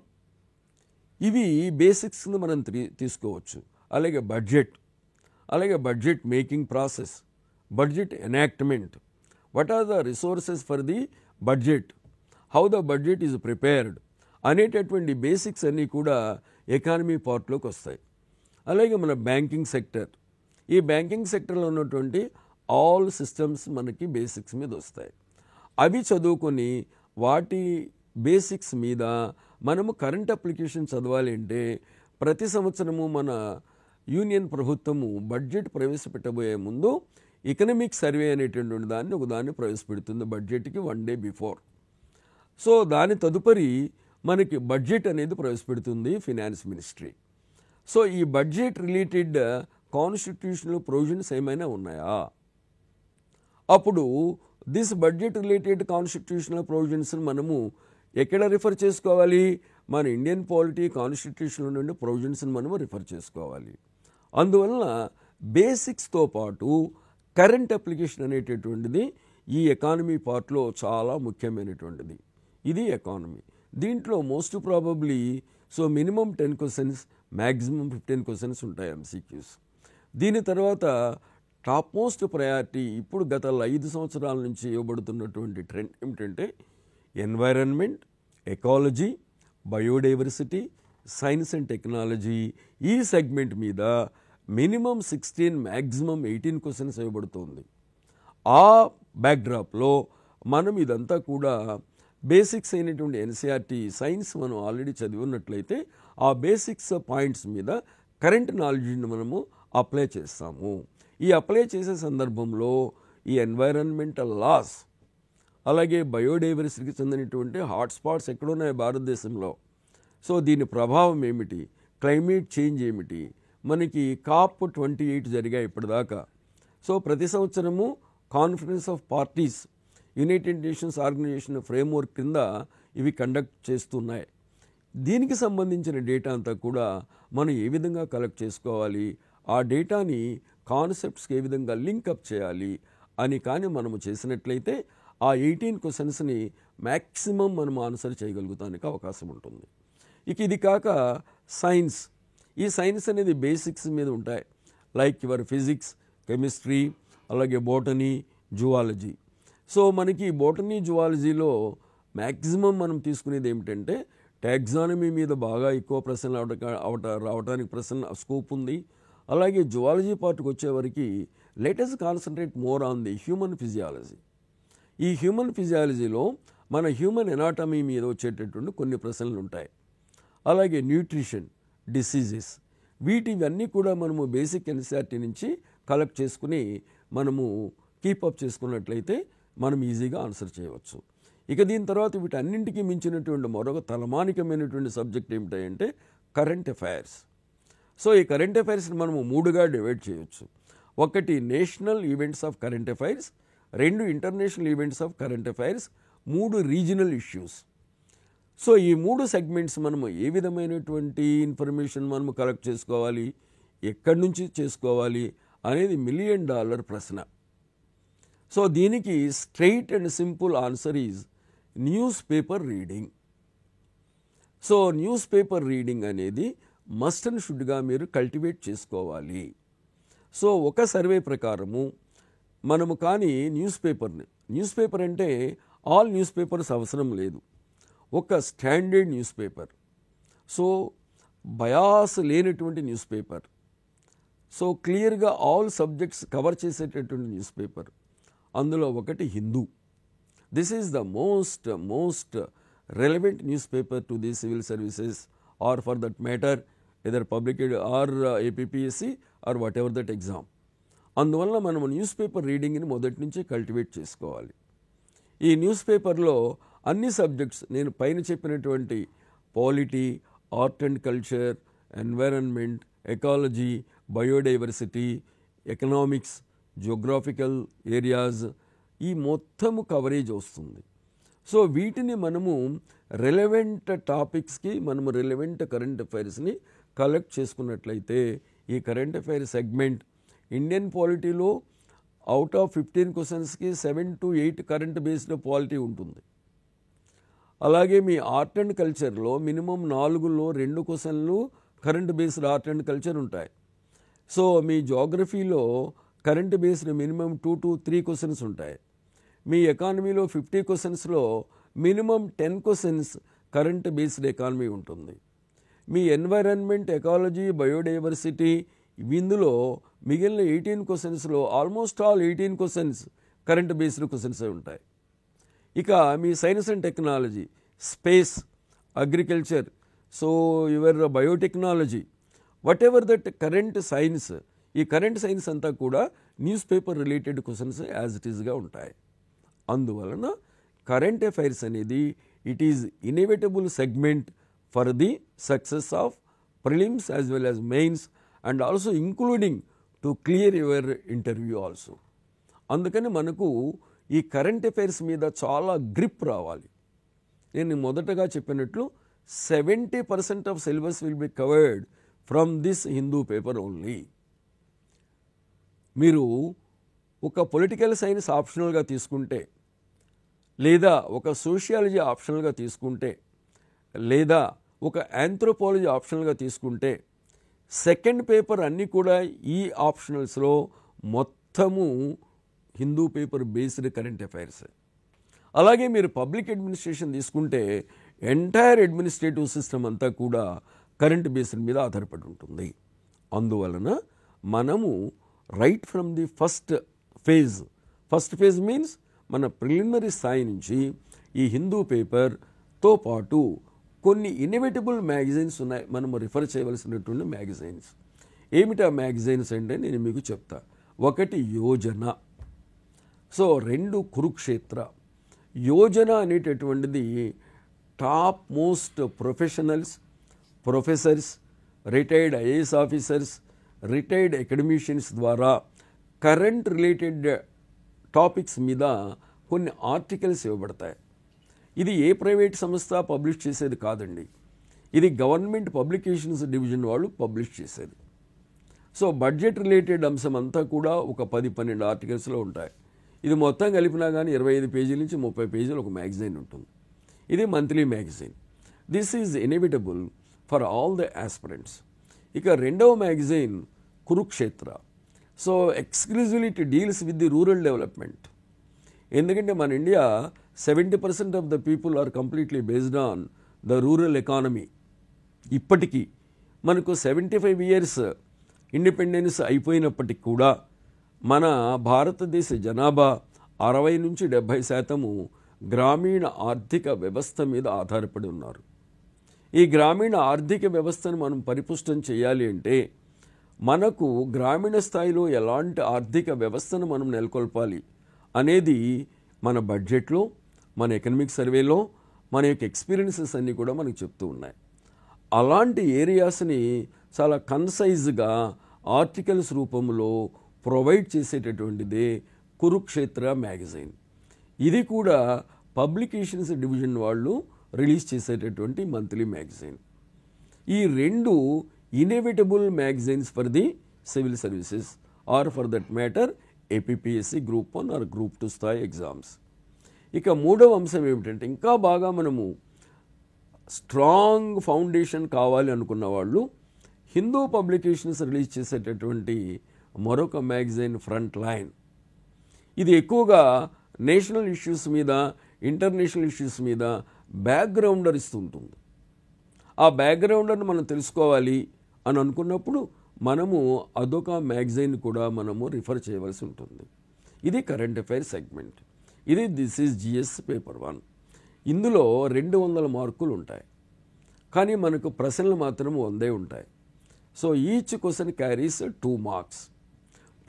ఇవి బేసిక్స్ని మనం తీసుకోవచ్చు. అలాగే budget making process, budget enactment, what are the resources for the budget, how the budget is prepared అనేటటువంటి బేసిక్స్ అన్నీ కూడా ఎకానమీ పార్ట్లోకి వస్తాయి. అలాగే మన బ్యాంకింగ్ సెక్టర్, ఈ బ్యాంకింగ్ సెక్టర్లో ఉన్నటువంటి ఆల్ సిస్టమ్స్ మనకి బేసిక్స్ మీద వస్తాయి. అవి చదువుకొని వాటి బేసిక్స్ మీద మనము కరెంట్ అప్లికేషన్ చదవాలి అంటే ప్రతి సంవత్సరము మన యూనియన్ ప్రభుత్వము బడ్జెట్ ప్రవేశపెట్టబోయే ముందు ఎకనామిక్ సర్వే అనేటువంటి దాన్ని ప్రవేశపెడుతుంది బడ్జెట్కి 1 day బిఫోర్. సో దాని తదుపరి మనకి బడ్జెట్ అనేది ప్రవేశపెడుతుంది ఫినాన్స్ మినిస్ట్రీ. సో ఈ బడ్జెట్ రిలేటెడ్ కాన్స్టిట్యూషనల్ ప్రొవిజన్స్ ఏమైనా ఉన్నాయా, అప్పుడు దిస్ బడ్జెట్ రిలేటెడ్ కాన్స్టిట్యూషనల్ ప్రొవిజన్స్ని మనము ఎక్కడ రిఫర్ చేసుకోవాలి, మన ఇండియన్ పాలిటీ కాన్స్టిట్యూషన్లో నుండి ప్రొవిజన్స్ని మనము రిఫర్ చేసుకోవాలి. అందువలన బేసిక్స్తో పాటు కరెంట్ అప్లికేషన్ అనేటటువంటిది ఈ ఎకానమీ పార్ట్లో చాలా ముఖ్యమైనటువంటిది. ఇది ఎకానమీ. దీంట్లో most probably minimum 10 questions, maximum 15 questions ఉంటాయి MCQs. దీని తర్వాత టాప్ మోస్ట్ ప్రయారిటీ ఇప్పుడు గత 5 సంవత్సరాల నుంచి ఇవ్వబడుతున్నటువంటి ట్రెండ్ ఏమిటంటే environment, ecology, biodiversity, science and technology. ఈ సెగ్మెంట్ మీద మినిమం 16, మ్యాక్సిమం 18 క్వశ్చన్స్ ఇవ్వబడుతుంది. ఆ బ్యాక్డ్రాప్లో మనం ఇదంతా కూడా బేసిక్స్ అయినటువంటి ఎన్సీఆర్టీ సైన్స్ మనం ఆల్రెడీ చదివి ఉన్నట్లయితే ఆ బేసిక్స్ పాయింట్స్ మీద కరెంట్ నాలెడ్జ్ని మనము అప్లై చేస్తాము. ఈ అప్లై చేసే సందర్భంలో ఈ ఎన్వైరన్మెంటల్ లాస్, అలాగే బయోడైవర్సిటీకి చెందినటువంటి హాట్స్పాట్స్ ఎక్కడున్నాయి భారతదేశంలో, దీని ప్రభావం ఏమిటి, క్లైమేట్ చేంజ్ ఏమిటి, మనకి COP28 జరిగాయి ఇప్పటిదాకా. ప్రతి సంవత్సరము conference of parties United Nations organization framework కింద ఇవి కండక్ట్ చేస్తున్నాయి. దీనికి సంబంధించిన డేటా అంతా కూడా మనం ఏ విధంగా కలెక్ట్ చేసుకోవాలి, ఆ డేటాని కాన్సెప్ట్స్కి ఏ విధంగా లింకప్ చేయాలి అని కానీ మనము చేసినట్లయితే ఆ 18 క్వశ్చన్స్ని మ్యాక్సిమం మనం ఆన్సర్ చేయగలుగుతానికి అవకాశం ఉంటుంది. ఇది కాక సైన్స్. ఈ సైన్స్ అనేది బేసిక్స్ మీద ఉంటాయి. లైక్ యువర్ ఫిజిక్స్, కెమిస్ట్రీ, అలాగే బోటనీ, జువాలజీ. మనకి బోటనీ, జువాలజీలో మ్యాక్సిమం మనం తీసుకునేది ఏమిటంటే టాక్సానమీ మీద బాగా ఎక్కువ ప్రశ్నలు రావడానికి ప్రశ్న స్కోప్ ఉంది. అలాగే జువాలజీ పార్ట్కి వచ్చేవరకు let us concentrate more on the human physiology. ఈ హ్యూమన్ ఫిజియాలజీలో మన హ్యూమన్ ఎనాటమీ మీద వచ్చేటటువంటి కొన్ని ప్రశ్నలు ఉంటాయి. అలాగే న్యూట్రిషన్, డిసీజెస్, వీటివన్నీ కూడా మనము బేసిక్ ఎన్సీఆర్టీ నుంచి కలెక్ట్ చేసుకుని మనము కీపప్ చేసుకున్నట్లయితే మనం ఈజీగా ఆన్సర్ చేయవచ్చు. దీని తర్వాత వీటన్నింటికి మించినటువంటి మరొక తలమానికమైనటువంటి సబ్జెక్ట్ ఏమిటంటే కరెంట్ అఫైర్స్. ఈ కరెంట్ అఫైర్స్ని మనము 3గా డివైడ్ చేయవచ్చు. ఒకటి national events of current affairs, 2 international events of current affairs, 3 regional issues. ఈ 3 సెగ్మెంట్స్ మనము ఏ విధమైనటువంటి ఇన్ఫర్మేషన్ మనము కలెక్ట్ చేసుకోవాలి, ఎక్కడి నుంచి చేసుకోవాలి అనేది $1 మిలియన్ ప్రశ్న. దీనికి straight and simple answer is news paper reading. News paper reading అనేది మస్ట్ అండ్ షుడ్గా మీరు కల్టివేట్ చేసుకోవాలి. ఒక సర్వే ప్రకారము మనము కానీ న్యూస్ పేపర్ అంటే ఆల్ న్యూస్ పేపర్స్ అవసరం లేదు. ఒక స్టాండర్డ్ న్యూస్ పేపర్, బయాస్ లేనటువంటి న్యూస్ పేపర్, క్లియర్గా ఆల్ సబ్జెక్ట్స్ కవర్ చేసేటటువంటి న్యూస్ పేపర్. అందులో ఒకటి Hindu. This is the most relevant newspaper to the civil services or for that matter either public or APPSC or whatever that exam. అందువల్ల మనం news paper రీడింగ్ని మొదటి నుంచి cultivate చేసుకోవాలి. ఈ న్యూస్ పేపర్లో అన్ని సబ్జెక్ట్స్ నేను పైన చెప్పినటువంటి polity, art and culture, environment, ecology, biodiversity, economics, geographical areas, ఈ మొత్తము కవరేజ్ వస్తుంది. వీటిని మనము రెలవెంట్ టాపిక్స్కి మనము రెలవెంట్ కరెంట్ అఫైర్స్ని కలెక్ట్ చేసుకున్నట్లయితే ఈ కరెంట్ అఫైర్ సెగ్మెంట్ ఇండియన్ పాలిటీలో అవుట్ ఆఫ్ 15 క్వశ్చన్స్కి 7 to 8 కరెంట్ బేస్డ్ పాలిటీ ఉంటుంది. అలాగే మీ ఆర్ట్ అండ్ కల్చర్లో మినిమం 4లో 2 క్వశ్చన్లు current based art and culture ఉంటాయి. మీ జోగ్రఫీలో current based minimum 2 to 3 questions ఉంటాయి. మీ ఎకానమీలో 50 క్వశ్చన్స్లో minimum 10 questions current based economy ఉంటుంది. మీ ఎన్వైరన్మెంట్, ఎకాలజీ, బయోడైవర్సిటీ ఇందులో మిగిలిన 18 క్వశ్చన్స్లో almost all 18 questions current based questions ఉంటాయి. మీ science and technology, space, agriculture, your biotechnology, whatever that current science, ఈ కరెంట్ సైన్స్ అంతా కూడా newspaper related questions as it ఈస్గా ఉంటాయి. అందువలన కరెంట్ అఫైర్స్ అనేది it is inevitable segment for the success of prelims as well as mains and also including to clear your interview also. అందుకని మనకు ఈ current affairs మీద చాలా grip రావాలి. నేను మొదటగా చెప్పినట్లు 70% of syllabus will be covered from this Hindu paper only. మీరు ఒక పొలిటికల్ సైన్స్ ఆప్షనల్గా తీసుకుంటే, లేదా ఒక సోషియాలజీ ఆప్షనల్గా తీసుకుంటే, లేదా ఒక ఆంథ్రోపాలజీ ఆప్షనల్గా తీసుకుంటే, సెకండ్ పేపర్ అన్నీ కూడా ఈ ఆప్షనల్స్లో మొత్తము Hindu paper based current affairs. అలాగే మీరు పబ్లిక్ అడ్మినిస్ట్రేషన్ తీసుకుంటే ఎంటైర్ అడ్మినిస్ట్రేటివ్ సిస్టమ్ అంతా కూడా కరెంట్ బేస్డ్ మీద ఆధారపడి ఉంటుంది. అందువలన మనము right from the first phase means మన ప్రిలిమినరీ స్థాయి నుంచి ఈ హిందూ పేపర్తో పాటు కొన్ని ఇన్నోవేటబుల్ మ్యాగజైన్స్ ఉన్నాయి, మనము రిఫర్ చేయవలసినటువంటి మ్యాగజైన్స్. ఏమిటి ఆ మ్యాగజైన్స్ అంటే నేను మీకు చెప్తా. ఒకటి యోజన, సో 2 కురుక్షేత్ర. యోజన అనేటటువంటిది top most professors, retired IAS officers, retired academicians ద్వారా కరెంట్ రిలేటెడ్ టాపిక్స్ మీద కొన్ని ఆర్టికల్స్ ఇవ్వబడతాయి. ఇది ఏ ప్రైవేట్ సంస్థ పబ్లిష్ చేసేది కాదండి, ఇది గవర్నమెంట్ పబ్లికేషన్స్ డివిజన్ వాళ్ళు పబ్లిష్ చేసేది. సో బడ్జెట్ రిలేటెడ్ అంశం అంతా కూడా ఒక 10-12 ఆర్టికల్స్లో ఉంటాయి. ఇది మొత్తం కలిపినా కానీ 25 పేజీల నుంచి 30 పేజీలు ఒక మ్యాగజైన్ ఉంటుంది. ఇది monthly magazine. This is inevitable for all the aspirants. ఇక రెండవ magazine Kurukshetra. So exclusively it deals with the rural development. ఎందుకంటే మన India 70% of the people are completely based on the rural economy. ఇప్పటికీ మనకు 75 ఇయర్స్ ఇండిపెండెన్స్ అయిపోయినప్పటికి కూడా మన భారతదేశ జనాభా 60-70% గ్రామీణ ఆర్థిక వ్యవస్థ మీద ఆధారపడి ఉన్నారు. ఈ గ్రామీణ ఆర్థిక వ్యవస్థను మనం పరిపుష్టం చేయాలి అంటే మనకు గ్రామీణ స్థాయిలో ఎలాంటి ఆర్థిక వ్యవస్థను మనం నెలకొల్పాలి అనేది మన బడ్జెట్లో, మన ఎకనామిక్ సర్వేలో, మన యొక్క ఎక్స్పీరియన్సెస్ అన్నీ కూడా మనకు చెప్తూ ఉన్నాయి. అలాంటి ఏరియాస్ని చాలా కన్సైజ్గా ఆర్టికల్స్ రూపంలో ప్రొవైడ్ చేసేటటువంటిదే కురుక్షేత్ర మ్యాగజైన్. ఇది కూడా పబ్లికేషన్స్ డివిజన్ వాళ్ళు రిలీజ్ చేసేటటువంటి మంత్లీ మ్యాగజైన్. ఈ 2 inevitable magazines for the civil services or for that matter APPSC group 1 or group 2 స్థాయి ఎగ్జామ్స్. ఇక మూడవ అంశం ఏమిటంటే, ఇంకా బాగా మనము స్ట్రాంగ్ ఫౌండేషన్ కావాలి అనుకున్న వాళ్ళు హిందూ పబ్లికేషన్స్ రిలీజ్ చేసేటటువంటి మరొక మ్యాగజైన్ ఫ్రంట్ లైన్. ఇది ఎక్కువగా నేషనల్ ఇష్యూస్ మీద, ఇంటర్నేషనల్ ఇష్యూస్ మీద బ్యాక్గ్రౌండర్ ఇస్తుంటుంది. ఆ బ్యాక్గ్రౌండర్ని మనం తెలుసుకోవాలి అని అనుకున్నప్పుడు మనము అదొక మ్యాగజైన్ కూడా మనము రిఫర్ చేయవలసి ఉంటుంది. ఇది current affair segment. This is GS paper 1. ఇందులో 200 మార్కులు ఉంటాయి, కానీ మనకు ప్రశ్నలు మాత్రం 100 ఉంటాయి. So each question carries 2 marks.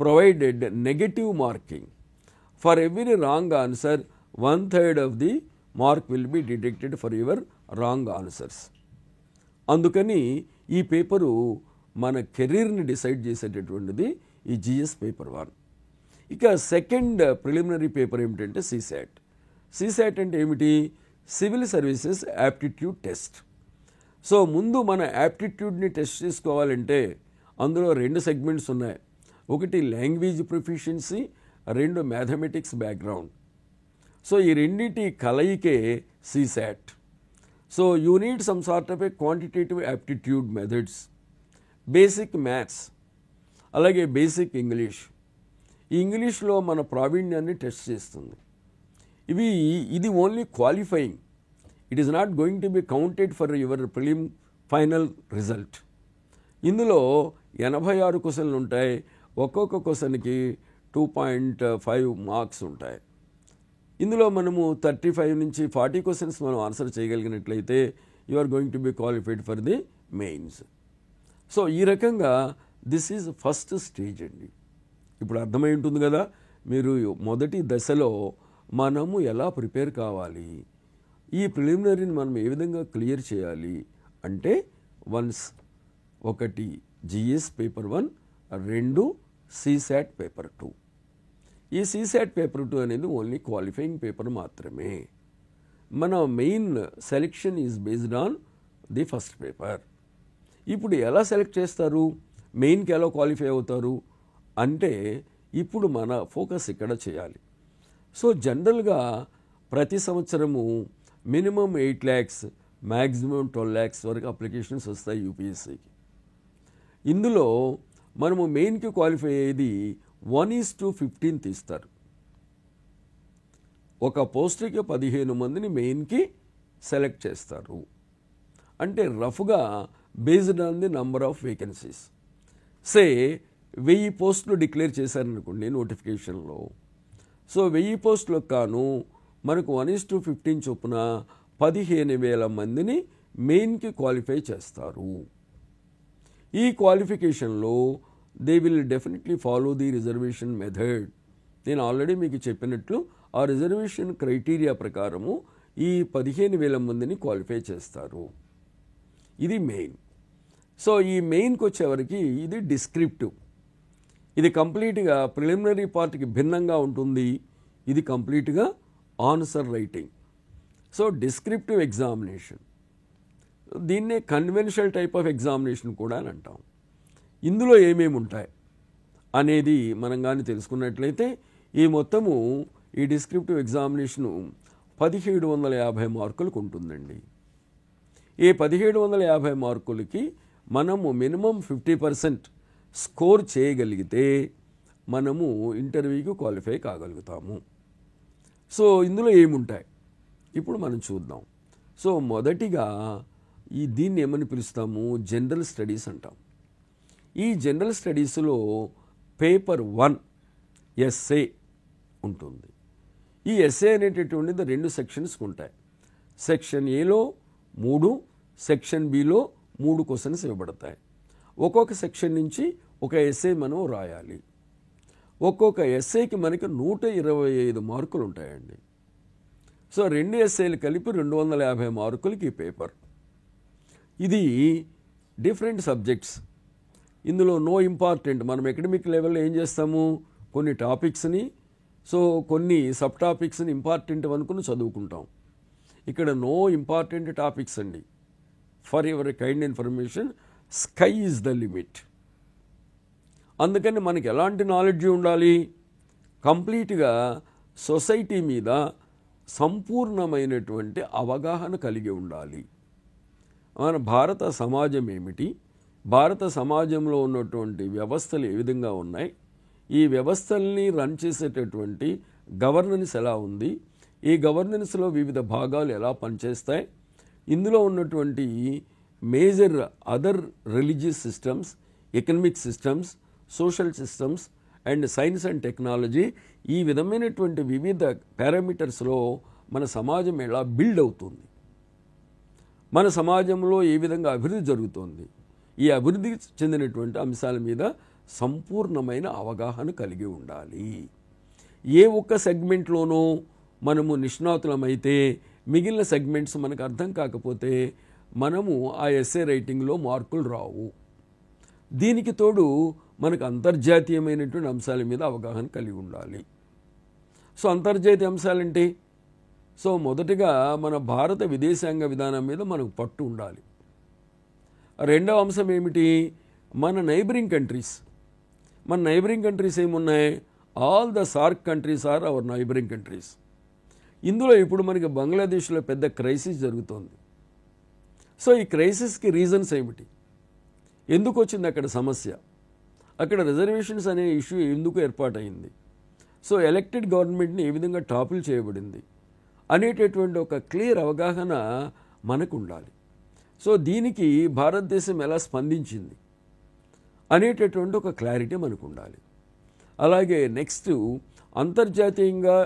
Provided negative marking for every wrong answer 1/3 of the mark will be deducted for your wrong answers. అందుకని ఈ పేపరు మన కెరీర్ని డిసైడ్ చేసేటటువంటిది ఈ జిఎస్ పేపర్ 1. ఇక సెకండ్ ప్రిలిమినరీ పేపర్ ఏమిటంటే సిశాట్. సిశాట్ అంటే ఏమిటి? Civil services aptitude test. So ముందు మన యాప్టిట్యూడ్ని టెస్ట్ చేసుకోవాలంటే అందులో 2 సెగ్మెంట్స్ ఉన్నాయి. ఒకటి language proficiency, 2 mathematics background. So ఈ రెండింటి కలయికే CSAT. So you need some sort of a quantitative aptitude methods, basic maths, అలాగే బేసిక్ ఇంగ్లీష్. ఈ ఇంగ్లీష్లో మన ప్రావీణ్యాన్ని టెస్ట్ చేస్తుంది. ఇది only qualifying. It is not going to be counted for your prelim final result. ఇందులో 86 క్వశ్చన్లు ఉంటాయి. ఒక్కొక్క క్వశ్చన్కి 2.5 మార్క్స్ ఉంటాయి. ఇందులో మనము 35 నుంచి 40 క్వశ్చన్స్ మనం ఆన్సర్ చేయగలిగినట్లయితే you are going to be qualified for the mains. So ఈ రకంగా దిస్ ఈజ్ ఫస్ట్ స్టేజ్ అండి. ఇప్పుడు అర్థమై ఉంటుంది కదా, మీరు మొదటి దశలో మనము ఎలా ప్రిపేర్ కావాలి, ఈ ప్రిలిమినరీని మనం ఏ విధంగా క్లియర్ చేయాలి అంటే ఒకటి జిఎస్ పేపర్ 1, 2 సిశాట్ పేపర్ 2. ఈ సిశాట్ పేపర్ 2 అనేది ఓన్లీ క్వాలిఫైయింగ్ పేపర్ మాత్రమే. మన main selection is based on the first paper. ఇప్పుడు ఎలా సెలెక్ట్ చేస్తారు, మెయిన్కి ఎలా క్వాలిఫై అవుతారు అంటే ఇప్పుడు మన ఫోకస్ ఇక్కడ చేయాలి. సో జనరల్గా ప్రతి సంవత్సరము మినిమం 8 lakhs మ్యాక్సిమం 12 lakhs వరకు అప్లికేషన్స్ వస్తాయి యూపీఎస్సీకి. ఇందులో మనము మెయిన్కి క్వాలిఫై అయ్యేది 1:15 తీస్తారు. ఒక పోస్ట్కి 15 మందిని మెయిన్కి సెలెక్ట్ చేస్తారు. అంటే రఫ్గా based on the number of vacancies. 1000 పోస్టులు డిక్లేర్ చేశారనుకోండి నోటిఫికేషన్లో. సో 1000 పోస్టులకు కాను మనకు 1:15 చొప్పున 15,000 మందిని మెయిన్కి క్వాలిఫై చేస్తారు. ఈ క్వాలిఫికేషన్లో they will definitely follow the reservation method. నేను ఆల్రెడీ మీకు చెప్పినట్లు ఆ రిజర్వేషన్ క్రైటీరియా ప్రకారము ఈ 15,000 మందిని క్వాలిఫై చేస్తారు. ఇది మెయిన్. సో ఈ మెయిన్కి వచ్చేవరకు ఇది డిస్క్రిప్టివ్. ఇది కంప్లీట్గా ప్రిలిమినరీ పార్ట్కి భిన్నంగా ఉంటుంది. ఇది కంప్లీట్గా answer writing. So descriptive examination, దీన్నే కన్వెన్షనల్ టైప్ ఆఫ్ ఎగ్జామినేషన్ కూడా అని అంటాం. ఇందులో ఏమేమి ఉంటాయి అనేది మనం కానీ తెలుసుకున్నట్లయితే ఈ మొత్తము ఈ డిస్క్రిప్టివ్ ఎగ్జామినేషను 1750 మార్కులకు ఉంటుందండి. ఈ 1750 మార్కులకి మనము మినిమం 50% స్కోర్ చేయగలిగితే మనము ఇంటర్వ్యూకి క్వాలిఫై కాగలుగుతాము. సో ఇందులో ఏముంటాయి ఇప్పుడు మనం చూద్దాం. సో మొదటిగా దీన్ని ఏమని పిలుస్తాము, జనరల్ స్టడీస్ అంటాం. ఈ జనరల్ స్టడీస్లో పేపర్ 1 ఎస్ఏ ఉంటుంది. ఈ ఎస్ఏ అనేటటువంటిది 2 సెక్షన్స్కి ఉంటాయి. సెక్షన్ ఏలో 3, సెక్షన్ బిలో 3 క్వశ్చన్స్ ఇవ్వబడతాయి. ఒక్కొక్క సెక్షన్ నుంచి ఒక ఎస్ఏ మనం రాయాలి. ఒక్కొక్క ఎస్ఏకి మనకి 125 మార్కులు ఉంటాయండి. సో 2 ఎస్ఏలు కలిపి 250 మార్కులకి ఈ పేపర్. ఇది డిఫరెంట్ సబ్జెక్ట్స్. ఇందులో నో ఇంపార్టెంట్, మనం అకాడమిక్ లెవెల్లో ఏం చేస్తాము, కొన్ని టాపిక్స్ని, సో కొన్ని సబ్ టాపిక్స్ని ఇంపార్టెంట్ అనుకుని చదువుకుంటాం. ఇక్కడ నో ఇంపార్టెంట్ టాపిక్స్ అండి. For your kind information, sky is the limit. అందుకని మనకి ఎలాంటి నాలెడ్జ్ ఉండాలి, కంప్లీట్గా సొసైటీ మీద సంపూర్ణమైనటువంటి అవగాహన కలిగి ఉండాలి. మన భారత సమాజం ఏమిటి, భారత సమాజంలో ఉన్నటువంటి వ్యవస్థలు ఏ విధంగా ఉన్నాయి, ఈ వ్యవస్థల్ని రన్ చేసేటటువంటి గవర్నెన్స్ ఎలా ఉంది, ఈ గవర్నెన్స్లో వివిధ భాగాలు ఎలా పనిచేస్తాయి, ఇందులో ఉన్నటువంటి major other religious systems, economic systems, social systems and science and technology, ఈ విధమైనటువంటి వివిధ పారామీటర్స్లో మన సమాజం ఎలా బిల్డ్ అవుతుంది, మన సమాజంలో ఏ విధంగా అభివృద్ధి జరుగుతుంది, ఈ అభివృద్ధి చెందినటువంటి అంశాల మీద సంపూర్ణమైన అవగాహన కలిగి ఉండాలి. ఏ ఒక్క సెగ్మెంట్లోనూ మనము నిష్ణాతులమైతే మిగిలిన సెగ్మెంట్స్ మనకు అర్థం కాకపోతే మనము ఆ ఎస్ఏ రైటింగ్లో మార్కులు రావు. దీనికి తోడు మనకు అంతర్జాతీయమైనటువంటి అంశాల మీద అవగాహన కలిగి ఉండాలి. సో అంతర్జాతీయ అంశాలంటే, సో మొదటిగా మన భారత విదేశాంగ విధానం మీద మనకు పట్టు ఉండాలి. రెండవ అంశం ఏమిటి, మన నైబరింగ్ కంట్రీస్. మన నైబరింగ్ కంట్రీస్ ఏమున్నాయి, all the SAARC countries are our neighbouring countries. ఇందులో ఇప్పుడు మనకి బంగ్లాదేశ్లో పెద్ద క్రైసిస్ జరుగుతోంది. సో ఈ క్రైసిస్కి రీజన్స్ ఏమిటి, ఎందుకు వచ్చింది అక్కడ సమస్య, అక్కడ రిజర్వేషన్స్ అనే ఇష్యూ ఎందుకు ఏర్పాటైంది, సో ఎలక్టెడ్ గవర్నమెంట్ని ఏ విధంగా టాపుల్ చేయబడింది అనేటటువంటి ఒక క్లియర్ అవగాహన మనకు ఉండాలి. సో దీనికి భారతదేశం ఎలా స్పందించింది అనేటటువంటి ఒక క్లారిటీ మనకు ఉండాలి. అలాగే నెక్స్ట్ అంతర్జాతీయంగా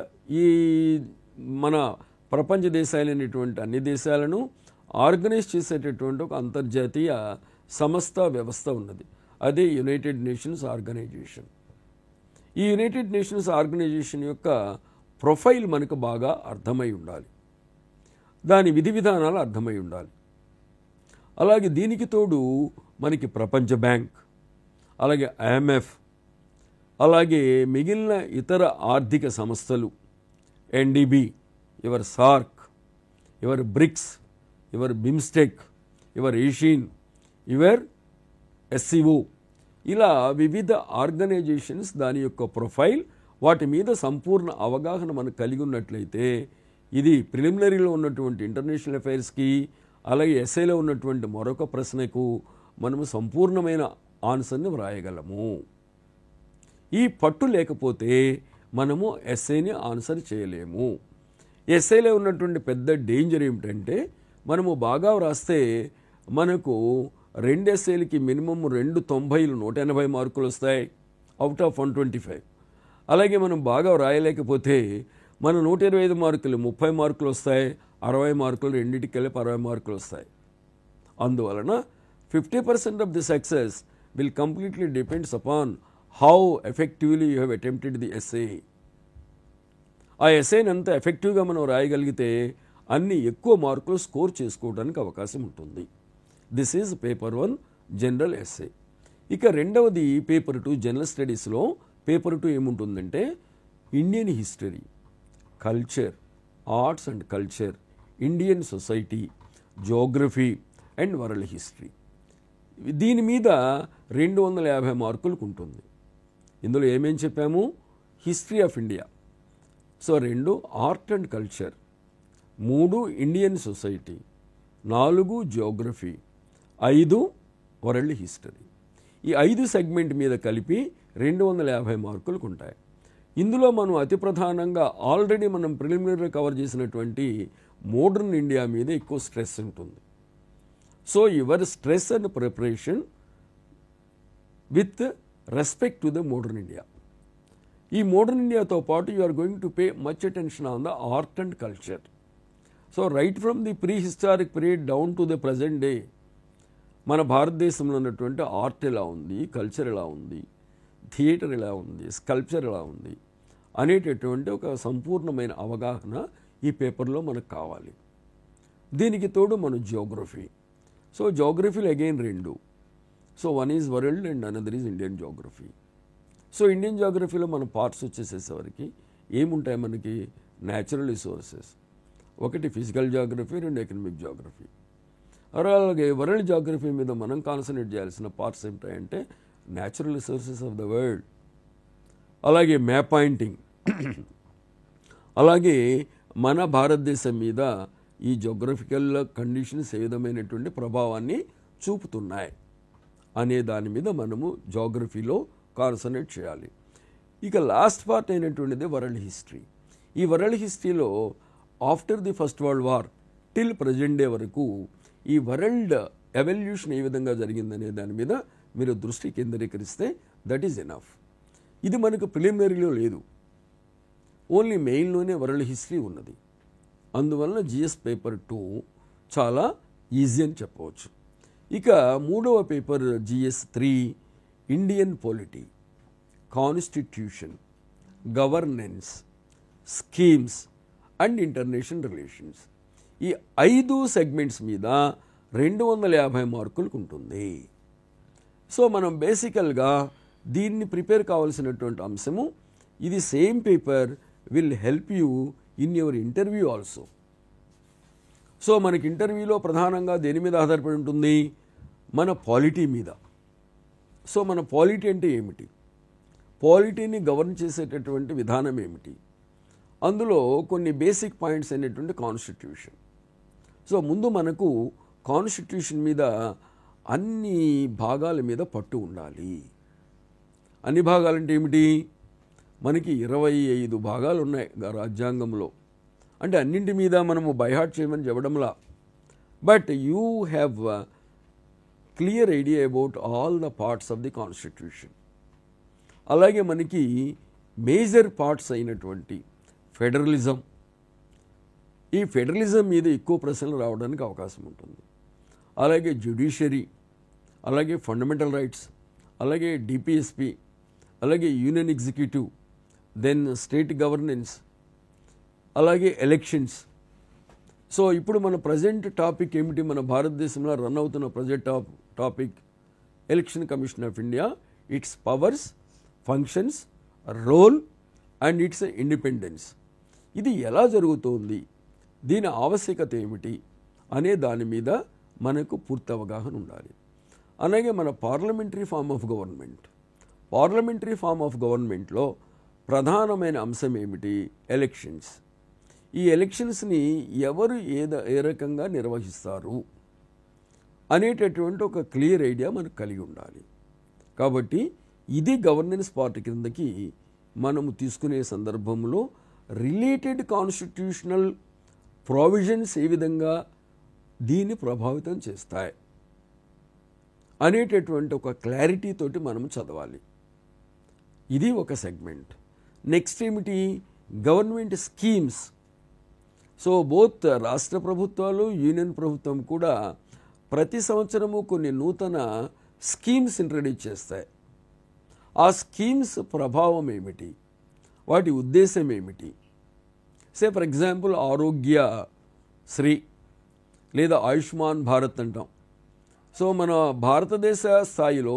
ఈ మన ప్రపంచ దేశాలైనటువంటి అన్ని దేశాలను ఆర్గనైజ్ చేసేటటువంటి ఒక అంతర్జాతీయ సంస్థ వ్యవస్థ ఉన్నది, అదే యునైటెడ్ నేషన్స్ ఆర్గనైజేషన్. ఈ యునైటెడ్ నేషన్స్ ఆర్గనైజేషన్ యొక్క ప్రొఫైల్ మనకు బాగా అర్థమై ఉండాలి, దాని విధి విధానాలు అర్థమై ఉండాలి. అలాగే దీనికి తోడు మనకి ప్రపంచ బ్యాంక్, అలాగే IMF, అలాగే మిగిలిన ఇతర ఆర్థిక సంస్థలు, NDB, your SAARC, your BRICS, your BIMSTEC, your Asian, your SCO, ఇలా వివిధ ఆర్గనైజేషన్స్ దాని యొక్క ప్రొఫైల్ వాటి మీద సంపూర్ణ అవగాహన మనకు కలిగి ఉన్నట్లయితే ఇది ప్రిలిమినరీలో ఉన్నటువంటి ఇంటర్నేషనల్ అఫైర్స్కి అలాగే ఎస్ఏలో ఉన్నటువంటి మరొక ప్రశ్నకు మనము సంపూర్ణమైన ఆన్సర్ని వ్రాయగలము. ఈ పట్టు లేకపోతే మనము ఎస్ఏని ఆన్సర్ చేయలేము. ఎస్ఏలో ఉన్నటువంటి పెద్ద డేంజర్ ఏమిటంటే మనము బాగా వ్రాస్తే మనకు 2 ఎస్ఏలకి మినిమం 290 180 మార్కులు వస్తాయి అవుట్ ఆఫ్ 125. అలాగే మనం బాగా వ్రాయలేకపోతే మన 125 మార్కులు 30 మార్కులు వస్తాయి, 60 మార్కులు రెండింటికి కలిపి 60 మార్కులు వస్తాయి. అందువలన 50% of the success will completely depends upon how effectively you have attempted the SA. ఆ ఎస్ఏని అంత ఎఫెక్టివ్గా మనం రాయగలిగితే అన్ని ఎక్కువ మార్కులు స్కోర్ చేసుకోవడానికి అవకాశం ఉంటుంది. This is paper 1 general SA. ఇక రెండవది పేపర్ 2 జనరల్ స్టడీస్లో పేపర్ 2 ఏముంటుందంటే Indian history, culture, arts and culture, Indian society, geography and world history. దీని మీద 250 మార్కులకు ఉంటుంది. ఇందులో ఏమేం చెప్పాము? History of India, so 2 art and culture, 3 Indian society, 4 geography, 5 world history. ఈ 5 సెగ్మెంట్ మీద కలిపి 250 మార్కులకు ఉంటాయి. ఇందులో మనం అతి ప్రధానంగా ఆల్రెడీ మనం ప్రిలిమినరీగా కవర్ చేసినటువంటి మోడర్న్ ఇండియా మీద ఎక్కువ స్ట్రెస్ ఉంటుంది. So your stress and preparation with respect to the modern India. ఈ మోడర్న్ ఇండియాతో పాటు you are going to pay much attention on the art and culture. So right from the pre historic period down to the present day మన భారతదేశంలో ఉన్నటువంటి art ఎలా ఉంది, culture ఎలా ఉంది, థియేటర్ ఎలా ఉంది, స్కల్ప్చర్ ఎలా ఉంది అనేటటువంటి ఒక సంపూర్ణమైన అవగాహన ఈ పేపర్లో మనకు కావాలి. దీనికి తోడు మన జియోగ్రఫీ. సో జియోగ్రఫీలు again 2. So one is world and another is Indian geography. So Indian జియోగ్రఫీలో మన పార్ట్స్ వచ్చేసేసరికి ఏముంటాయి మనకి? Natural resources, 1 physical geography, 2 economic geography. అలాగే వరల్డ్ జియోగ్రఫీ మీద మనం కాన్సన్ట్రేట్ చేయాల్సిన పార్ట్స్ ఏమిటాయంటే natural resources of the world, అలాగే మ్యాప్ పాయింటింగ్, అలాగే మన భారతదేశం మీద ఈ జియోగ్రఫికల్ కండిషన్స్ ఏ విధమైనటువంటి ప్రభావాన్ని చూపుతున్నాయి అనే దాని మీద మనము జియోగ్రఫీలో కాన్సన్ట్రేట్ చేయాలి. ఇక లాస్ట్ పార్ట్ అయినటువంటిది వరల్డ్ హిస్టరీ. ఈ వరల్డ్ హిస్టరీలో after the first world war till present day వరకు ఈ వరల్డ్ ఎవల్యూషన్ ఏ విధంగా జరిగిందనే దాని మీద మీరు దృష్టి కేంద్రీకరిస్తే దట్ ఈజ్ ఎనఫ్. ఇది మనకు ప్రిలిమినరీలో లేదు, ఓన్లీ మెయిన్లోనే వరల్డ్ హిస్టరీ ఉన్నది. అందువలన జిఎస్ పేపర్ 2 చాలా ఈజీ అని చెప్పవచ్చు. ఇక మూడవ paper GS 3 Indian polity, constitution, governance, schemes and international relations. ఈ 5 సెగ్మెంట్స్ మీద 250 మార్కులకు ఉంటుంది. సో మనం బేసికల్గా దీన్ని ప్రిపేర్ కావాల్సినటువంటి అంశము ఇది same paper will help you in your interview also. So మనకి ఇంటర్వ్యూలో ప్రధానంగా దేని మీద ఆధారపడి ఉంటుంది? మన పాలిటీ మీద. సో మన పాలిటీ అంటే ఏమిటి, పాలిటీని గవర్న్ చేసేటటువంటి విధానం ఏమిటి, అందులో కొన్ని బేసిక్ పాయింట్స్ అయినటువంటి కాన్స్టిట్యూషన్. సో ముందు మనకు కాన్స్టిట్యూషన్ మీద అన్ని భాగాల మీద పట్టు ఉండాలి. అన్ని భాగాలంటే ఏమిటి? మనకి 25 భాగాలు ఉన్నాయి రాజ్యాంగంలో. అంటే అన్నింటి మీద మనము బైహార్ట్ చేయమని చెప్పడంలా, but you have clear idea about all the parts of the constitution. అలాగే మనకి మేజర్ పార్ట్స్ అయినటువంటి ఫెడరలిజం, ఈ ఫెడరలిజం మీద ఎక్కువ ప్రశ్నలు రావడానికి అవకాశం ఉంటుంది. అలాగే జ్యుడిషియరీ, అలాగే ఫండమెంటల్ రైట్స్, అలాగే డిపిఎస్పి, అలాగే union executive, then state governance, అలాగే ఎలక్షన్స్. సో ఇప్పుడు మన ప్రజెంట్ టాపిక్ ఏమిటి? మన భారతదేశంలో రన్ అవుతున్న present topic election commission of India, its powers, functions, role and its independence. ఇది ఎలా జరుగుతోంది, దీని ఆవశ్యకత ఏమిటి అనే దాని మీద మనకు పూర్తి అవగాహన ఉండాలి. అలాగే మన parliamentary form of government. Parliamentary form of గవర్నమెంట్లో ప్రధానమైన అంశం ఏమిటి? ఎలక్షన్స్. ఈ ఎలక్షన్స్ని ఎవరు ఏ రకంగా నిర్వహిస్తారు అనేటటువంటి ఒక క్లియర్ ఐడియా మనకు కలిగి ఉండాలి. కాబట్టి ఇది గవర్నెన్స్ పార్ట్ కిందకి మనము తీసుకునే సందర్భంలో రిలేటెడ్ కాన్స్టిట్యూషనల్ ప్రావిజన్స్ ఏ విధంగా దీన్ని ప్రభావితం చేస్తాయి అనేటటువంటి ఒక క్లారిటీ తోటి మనం చదవాలి. ఇది ఒక సెగ్మెంట్. నెక్స్ట్ ఏమిటి? Government schemes. సో బోత్ రాష్ట్ర ప్రభుత్వాలు, యూనియన్ ప్రభుత్వం కూడా ప్రతి సంవత్సరము కొన్ని నూతన స్కీమ్స్ ఇంట్రడ్యూస్ చేస్తాయి. ఆ స్కీమ్స్ ప్రభావం ఏమిటి, వాటి ఉద్దేశం ఏమిటి? ఫర్ ఎగ్జాంపుల్ ఆరోగ్య శ్రీ లేదా ఆయుష్మాన్ భారత్ అంటాం. సో మన భారతదేశ స్థాయిలో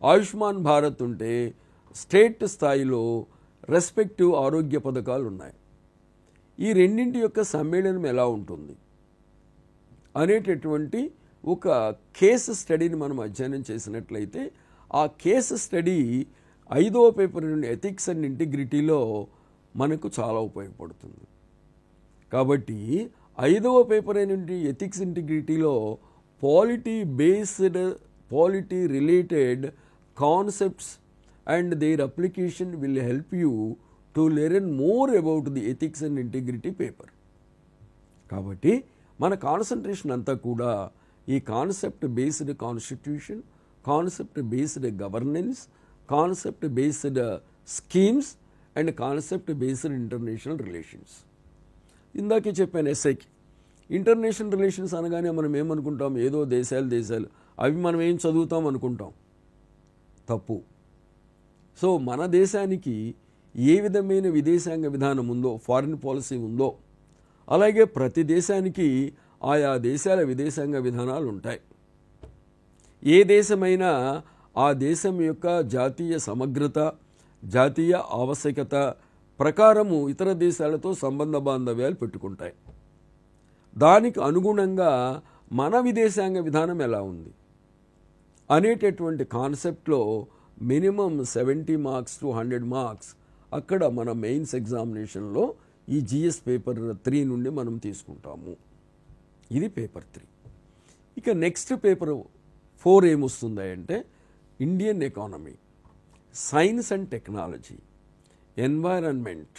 ఆయుష్మాన్ భారత్ ఉంటే స్టేట్ స్థాయిలో రెస్పెక్టివ్ ఆరోగ్య పథకాలు ఉన్నాయి. ఈ రెండింటి యొక్క సమ్మేళనం ఎలా ఉంటుంది అనేటటువంటి ఒక కేసు స్టడీని మనం అధ్యయనం చేసినట్లయితే ఆ కేసు స్టడీ 5వ పేపర్ నుండి ఎథిక్స్ అండ్ ఇంటిగ్రిటీలో మనకు చాలా ఉపయోగపడుతుంది. కాబట్టి 5వ పేపర్ నుండి ఎథిక్స్ ఇంటిగ్రిటీలో polity related concepts and their application will help you to learn more about the ethics and integrity paper. కాబట్టి మన కాన్సన్ట్రేషన్ అంతా కూడా ఈ concept based constitution, concept based governance, concept based schemes and concept based international relations. ఇందాకే చెప్పాను ఎస్ఐకి. International relations అనగానే మనం ఏమనుకుంటాం? ఏదో దేశాలు అవి మనం ఏం చదువుతాం అనుకుంటాం. తప్పు. సో మన దేశానికి ఏ విధమైన విదేశాంగ విధానం ఉందో, ఫారిన్ పాలసీ ఉందో, అలాగే ప్రతి దేశానికి ఆయా దేశాల విదేశాంగ విధానాలు ఉంటాయి. ఏ దేశమైనా ఆ దేశం యొక్క జాతీయ సమగ్రత, జాతీయ ఆవశ్యకత ప్రకారము ఇతర దేశాలతో సంబంధ బాంధవ్యాలు పెట్టుకుంటాయి. దానికి అనుగుణంగా మన విదేశాంగ విధానం ఎలా ఉంది అనేటటువంటి కాన్సెప్ట్లో మినిమం 70 మార్క్స్ టు 100 మార్క్స్ అక్కడ మన మెయిన్స్ ఎగ్జామినేషన్లో ఈ జిఎస్ పేపర్ 3 నుండి మనం తీసుకుంటాము. ఇది పేపర్ 3. ఇక నెక్స్ట్ పేపర్ 4 ఏమొస్తుంది అంటే Indian economy, science and technology, environment,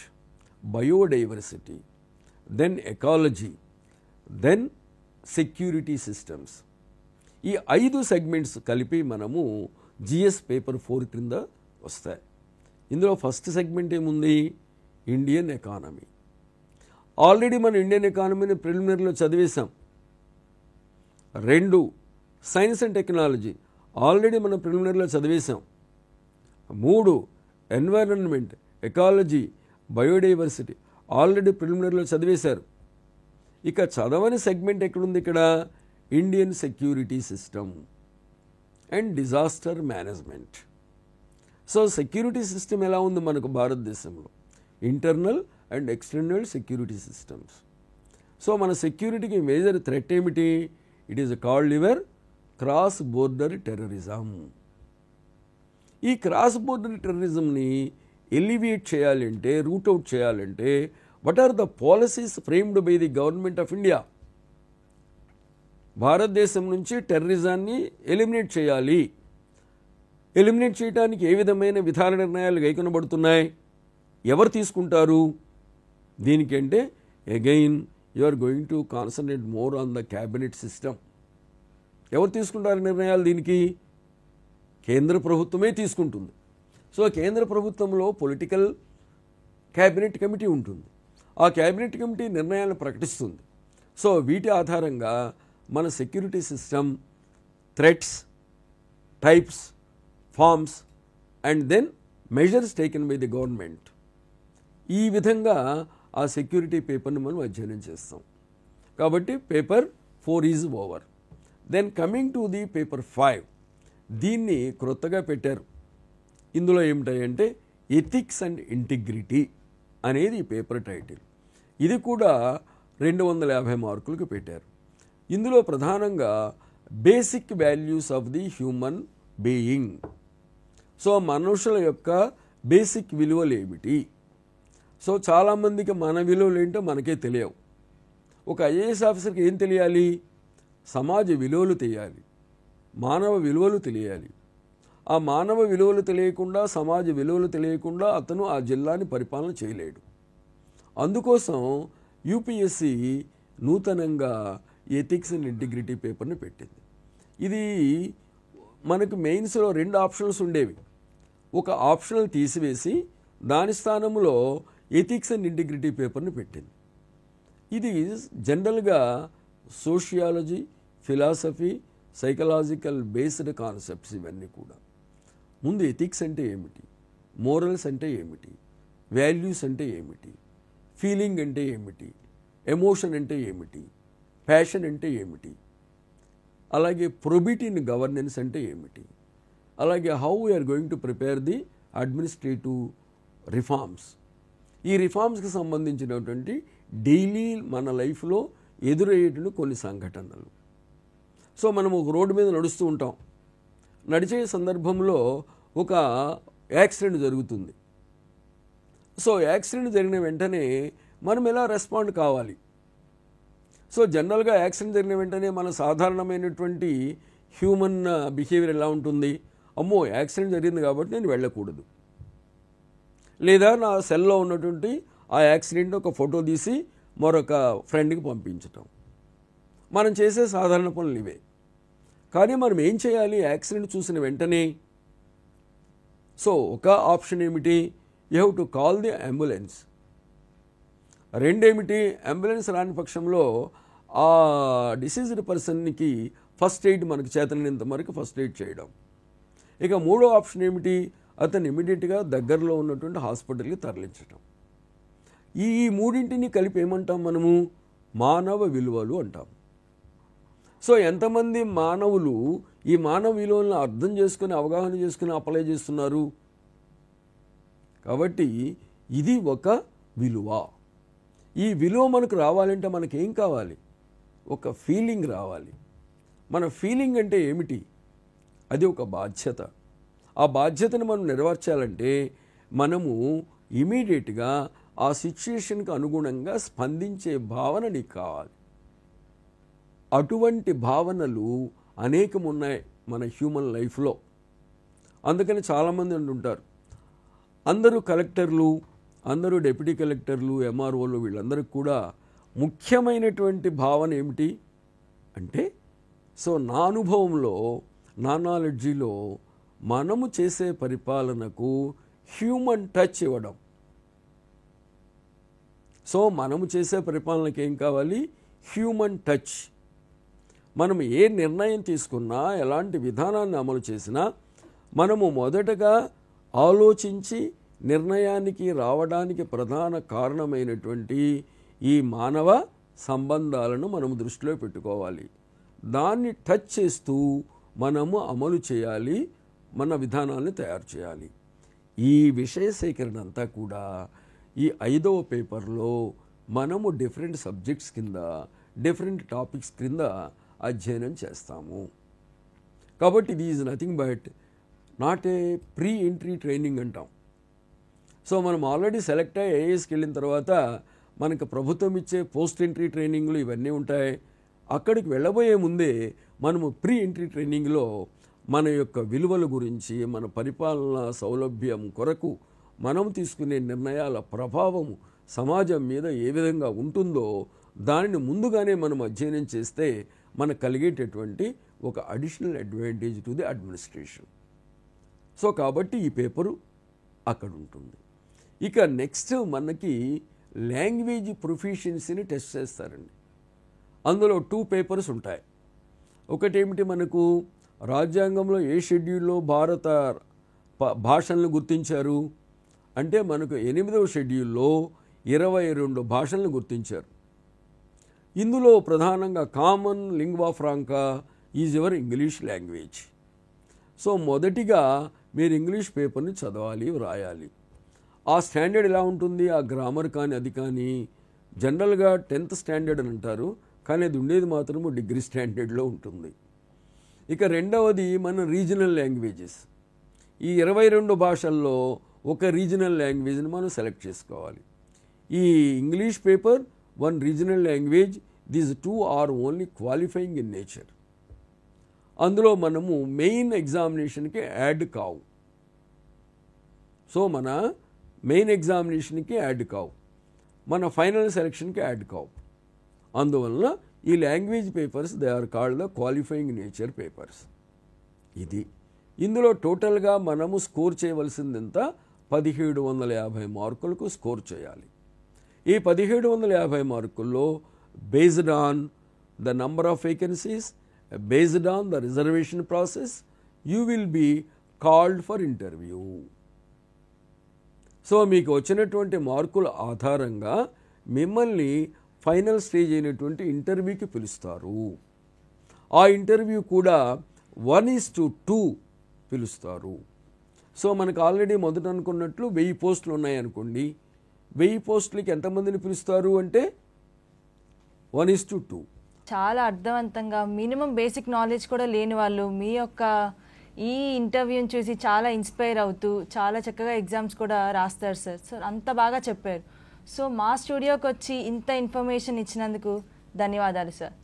biodiversity, then ecology, then security systems. ఈ 5 సెగ్మెంట్స్ కలిపి మనము జిఎస్ పేపర్ 4 క్రింద వస్తాయి. ఇందులో ఫస్ట్ సెగ్మెంట్ ఏముంది? Indian economy. ఆల్రెడీ మనం ఇండియన్ ఎకానమీని ప్రిలిమినరీలో చదివేశాం. 2 సైన్స్ అండ్ టెక్నాలజీ ఆల్రెడీ మనం ప్రిలిమినరీలో చదివేశాం. 3 ఎన్వైరన్మెంట్, ఎకాలజీ, బయోడైవర్సిటీ ఆల్రెడీ ప్రిలిమినరీలో చదివేశారు. ఇక చదవని సెగ్మెంట్ ఎక్కడుంది? ఇక్కడ Indian security system and disaster management. So security system ఎలా ఉంది మనకు భారతదేశంలో? Internal and external security systems. So మన సెక్యూరిటీకి మేజర్ థ్రెట్ ఏమిటి? It is called your cross border terrorism. ఈ క్రాస్ బోర్డర్ టెర్రరిజంని ఎలివేట్ చేయాలంటే, రూట్అవుట్ చేయాలంటే what are the policies framed by the government of India? భారతదేశం నుంచి టెర్రరిజాన్ని ఎలిమినేట్ చేయాలి. ఎలిమినేట్ చేయడానికి ఏ విధమైన విధాన నిర్ణయాలు కైకొనబడుతున్నాయి? ఎవరు తీసుకుంటారు దీనికంటే? Again you are going to concentrate more on the cabinet system. ఎవరు తీసుకుంటారు నిర్ణయాలు దీనికి? కేంద్ర ప్రభుత్వమే తీసుకుంటుంది. సో కేంద్ర ప్రభుత్వంలో పొలిటికల్ క్యాబినెట్ కమిటీ ఉంటుంది. ఆ క్యాబినెట్ కమిటీ నిర్ణయాలను ప్రకటిస్తుంది. సో వీటి ఆధారంగా మన security system, threats, types, forms and then measures taken by the government, ఈ విధంగా ఆ సెక్యూరిటీ పేపర్ని మనం అధ్యయనం చేస్తాం. కాబట్టి paper 4 is over. Then coming to the paper 5, దీన్ని క్రొత్తగా పెట్టారు. ఇందులో ఏమిటాయంటే ఎథిక్స్ అండ్ ఇంటిగ్రిటీ అనేది ఈ పేపర్ టైటిల్. ఇది కూడా 250 మార్కులకు పెట్టారు. ఇందులో ప్రధానంగా basic values of the human being. So మనుషుల యొక్క బేసిక్ విలువలు ఏమిటి? సో చాలామందికి మన విలువలు ఏంటో మనకే తెలియవు. ఒక ఐఏఎస్ ఆఫీసర్కి ఏం తెలియాలి? సమాజ విలువలు తెలియాలి, మానవ విలువలు తెలియాలి. ఆ మానవ విలువలు తెలియకుండా, సమాజ విలువలు తెలియకుండా అతను ఆ జిల్లాని పరిపాలన చేయలేడు. అందుకోసం యూపీఎస్సి నూతనంగా ఎథిక్స్ అండ్ ఇంటిగ్రిటీ పేపర్ని పెట్టింది. ఇది మనకు మెయిన్స్లో 2 ఆప్షన్స్ ఉండేవి. ఒక ఆప్షనల్ తీసివేసి దాని స్థానంలో ఎథిక్స్ అండ్ ఇంటిగ్రిటీ పేపర్ని పెట్టింది. ఇది జనరల్గా sociology, philosophy, psychological based concepts ఇవన్నీ కూడా. ముందు ఎథిక్స్ అంటే ఏమిటి, మోరల్స్ అంటే ఏమిటి, వాల్యూస్ అంటే ఏమిటి, ఫీలింగ్ అంటే ఏమిటి, ఎమోషన్ అంటే ఏమిటి, ప్యాషన్ అంటే ఏమిటి, అలాగే ప్రొబిటీ ఇన్ గవర్నెన్స్ అంటే ఏమిటి, అలాగే how we are going to prepare the administrative reforms. ఈ రిఫార్మ్స్కి సంబంధించినటువంటి డైలీ మన లైఫ్లో ఎదురయ్యేటువంటి కొన్ని సంఘటనలు. సో మనం ఒక రోడ్డు మీద నడుస్తూ ఉంటాం. నడిచే సందర్భంలో ఒక యాక్సిడెంట్ జరుగుతుంది. సో యాక్సిడెంట్ జరిగిన వెంటనే మనం ఎలా రెస్పాండ్ కావాలి? సో జనరల్గా యాక్సిడెంట్ జరిగిన వెంటనే మన సాధారణమైనటువంటి హ్యూమన్ బిహేవియర్ ఎలా ఉంటుంది? అమ్మో యాక్సిడెంట్ జరిగింది కాబట్టి నేను వెళ్ళకూడదు, లేదా నా సెల్లో ఉన్నటువంటి ఆ యాక్సిడెంట్ ఒక ఫోటో తీసి మరొక ఫ్రెండ్కి పంపించటం. మనం చేసే సాధారణ పనులు ఇవే. కానీ మనం ఏం చేయాలి యాక్సిడెంట్ చూసిన వెంటనే? సో ఒక ఆప్షన్ ఏమిటి? You have to call the ambulance. రెండేమిటి? అంబులెన్స్ రాని పక్షంలో ఆ డిసీజ్డ్ పర్సన్కి ఫస్ట్ ఎయిడ్ మనకు చేతనైనంత వరకు ఫస్ట్ ఎయిడ్ చేయడం. ఇక మూడో ఆప్షన్ ఏమిటి? అతను ఇమీడియట్గా దగ్గరలో ఉన్నటువంటి హాస్పిటల్కి తరలించడం. ఈ మూడింటిని కలిపి ఏమంటాం మనము? మానవ విలువలు అంటాం. సో ఎంతమంది మానవులు ఈ మానవ విలువలను అర్థం చేసుకుని, అవగాహన చేసుకుని అప్లై చేస్తున్నారు? కాబట్టి ఇది ఒక విలువ. ఈ విలువ మనకు రావాలంటే మనకేం కావాలి? ఒక ఫీలింగ్ రావాలి. మన ఫీలింగ్ అంటే ఏమిటి? అది ఒక బాధ్యత. ఆ బాధ్యతను మనం నెరవేర్చాలంటే మనము ఇమీడియట్గా ఆ సిచ్యుయేషన్కి అనుగుణంగా స్పందించే భావన నీకు కావాలి. అటువంటి భావనలు అనేకం ఉన్నాయి మన హ్యూమన్ లైఫ్లో. అందుకని చాలామంది అంటుంటారు, అందరూ కలెక్టర్లు, అందరూ డిప్యూటీ కలెక్టర్లు, ఎంఆర్ఓలు, వీళ్ళందరికీ కూడా ముఖ్యమైనటువంటి భావన ఏమిటి అంటే, సో నా అనుభవంలో, నా నాలెడ్జీలో మనము చేసే పరిపాలనకు హ్యూమన్ టచ్ ఇవ్వడం. సో మనము చేసే పరిపాలనకి ఏం కావాలి? Human touch. మనం ఏ నిర్ణయం తీసుకున్నా, ఎలాంటి విధానాన్ని అమలు చేసినా మనము మొదటగా ఆలోచించి నిర్ణయానికి రావడానికి ప్రధాన కారణమైనటువంటి ఈ మానవ సంబంధాలను మనం దృష్టిలో పెట్టుకోవాలి. దాన్ని టచ్ చేస్తూ మనము అమలు చేయాలి, మన విధానాన్ని తయారు చేయాలి. ఈ విషయ సేకరణ అంతా కూడా ఈ 5వ పేపర్లో మనము డిఫరెంట్ సబ్జెక్ట్స్ కింద, డిఫరెంట్ టాపిక్స్ కింద అధ్యయనం చేస్తాము. కాబట్టి ఇది is nothing but not a pre entry training అంటాం. సో మనం ఆల్రెడీ సెలెక్ట్ అయ్యి ఐఏఎస్కి వెళ్ళిన తర్వాత మనకు ప్రభుత్వం ఇచ్చే పోస్ట్ ఎంట్రీ ట్రైనింగ్లు ఇవన్నీ ఉంటాయి. అక్కడికి వెళ్ళబోయే ముందే మనము ప్రీ ఎంట్రీ ట్రైనింగ్లో మన యొక్క విలువల గురించి, మన పరిపాలన సౌలభ్యం కొరకు మనం తీసుకునే నిర్ణయాల ప్రభావం సమాజం మీద ఏ విధంగా ఉంటుందో దానిని ముందుగానే మనం అధ్యయనం చేస్తే మనకు కలిగేటటువంటి ఒక additional advantage to the administration. So కాబట్టి ఈ పేపరు అక్కడ ఉంటుంది. ఇక నెక్స్ట్ మనకి లాంగ్వేజ్ ప్రొఫిషియన్సీని టెస్ట్ చేస్తారండి. అందులో 2 పేపర్స్ ఉంటాయి. ఒకటేమిటి, మనకు రాజ్యాంగంలో ఏ షెడ్యూల్లో భారత భాషలను గుర్తించారు అంటే మనకు 8వ షెడ్యూల్లో 22 భాషలను గుర్తించారు. ఇందులో ప్రధానంగా common lingua franca is your English language. So మొదటిగా మీరు ఇంగ్లీష్ పేపర్ని చదవాలి, వ్రాయాలి. ఆ స్టాండర్డ్ ఎలా ఉంటుంది? ఆ గ్రామర్ కానీ అది కానీ జనరల్గా 10th స్టాండర్డ్ అని అంటారు, కానీ అది ఉండేది మాత్రము డిగ్రీ స్టాండర్డ్లో ఉంటుంది. ఇక రెండవది మన రీజనల్ లాంగ్వేజెస్. ఈ 22 భాషల్లో ఒక రీజనల్ లాంగ్వేజ్ని మనం సెలెక్ట్ చేసుకోవాలి. ఈ English paper, one regional language, these 2 are only qualifying in nature. అందులో మనము మెయిన్ ఎగ్జామినేషన్కి యాడ్ కావు. సో మన మెయిన్ ఎగ్జామినేషన్కి యాడ్ కావు, మన ఫైనల్ సెలక్షన్కి యాడ్ కావు. అందువలన ఈ language papers they are called the qualifying nature papers. ఇది ఇందులో టోటల్గా మనము స్కోర్ చేయవలసిందంత 1750 మార్కులకు స్కోర్ చేయాలి. ఈ 1750 మార్కుల్లో based on the number of vacancies, based on the reservation process, you will be called for interview. So మీకు వచ్చినటువంటి మార్కుల ఆధారంగా మిమ్మల్ని ఫైనల్ స్టేజ్ అయినటువంటి ఇంటర్వ్యూకి పిలుస్తారు. ఆ ఇంటర్వ్యూ కూడా 1:2 పిలుస్తారు. సో మనకు ఆల్రెడీ మొదట అనుకున్నట్లు 1000 పోస్టులు ఉన్నాయనుకోండి, 1000 పోస్టులకి ఎంతమందిని పిలుస్తారు అంటే 1:2. చాలా అర్థవంతంగా, మినిమం బేసిక్ నాలెడ్జ్ కూడా లేని వాళ్ళు మీ యొక్క ఈ ఇంటర్వ్యూని చూసి చాలా ఇన్స్పైర్ అవుతూ చాలా చక్కగా ఎగ్జామ్స్ కూడా రాస్తారు సార్. సో అంత బాగా చెప్పారు. సో మా స్టూడియోకి వచ్చి ఇంత ఇన్ఫర్మేషన్ ఇచ్చినందుకు ధన్యవాదాలు సార్.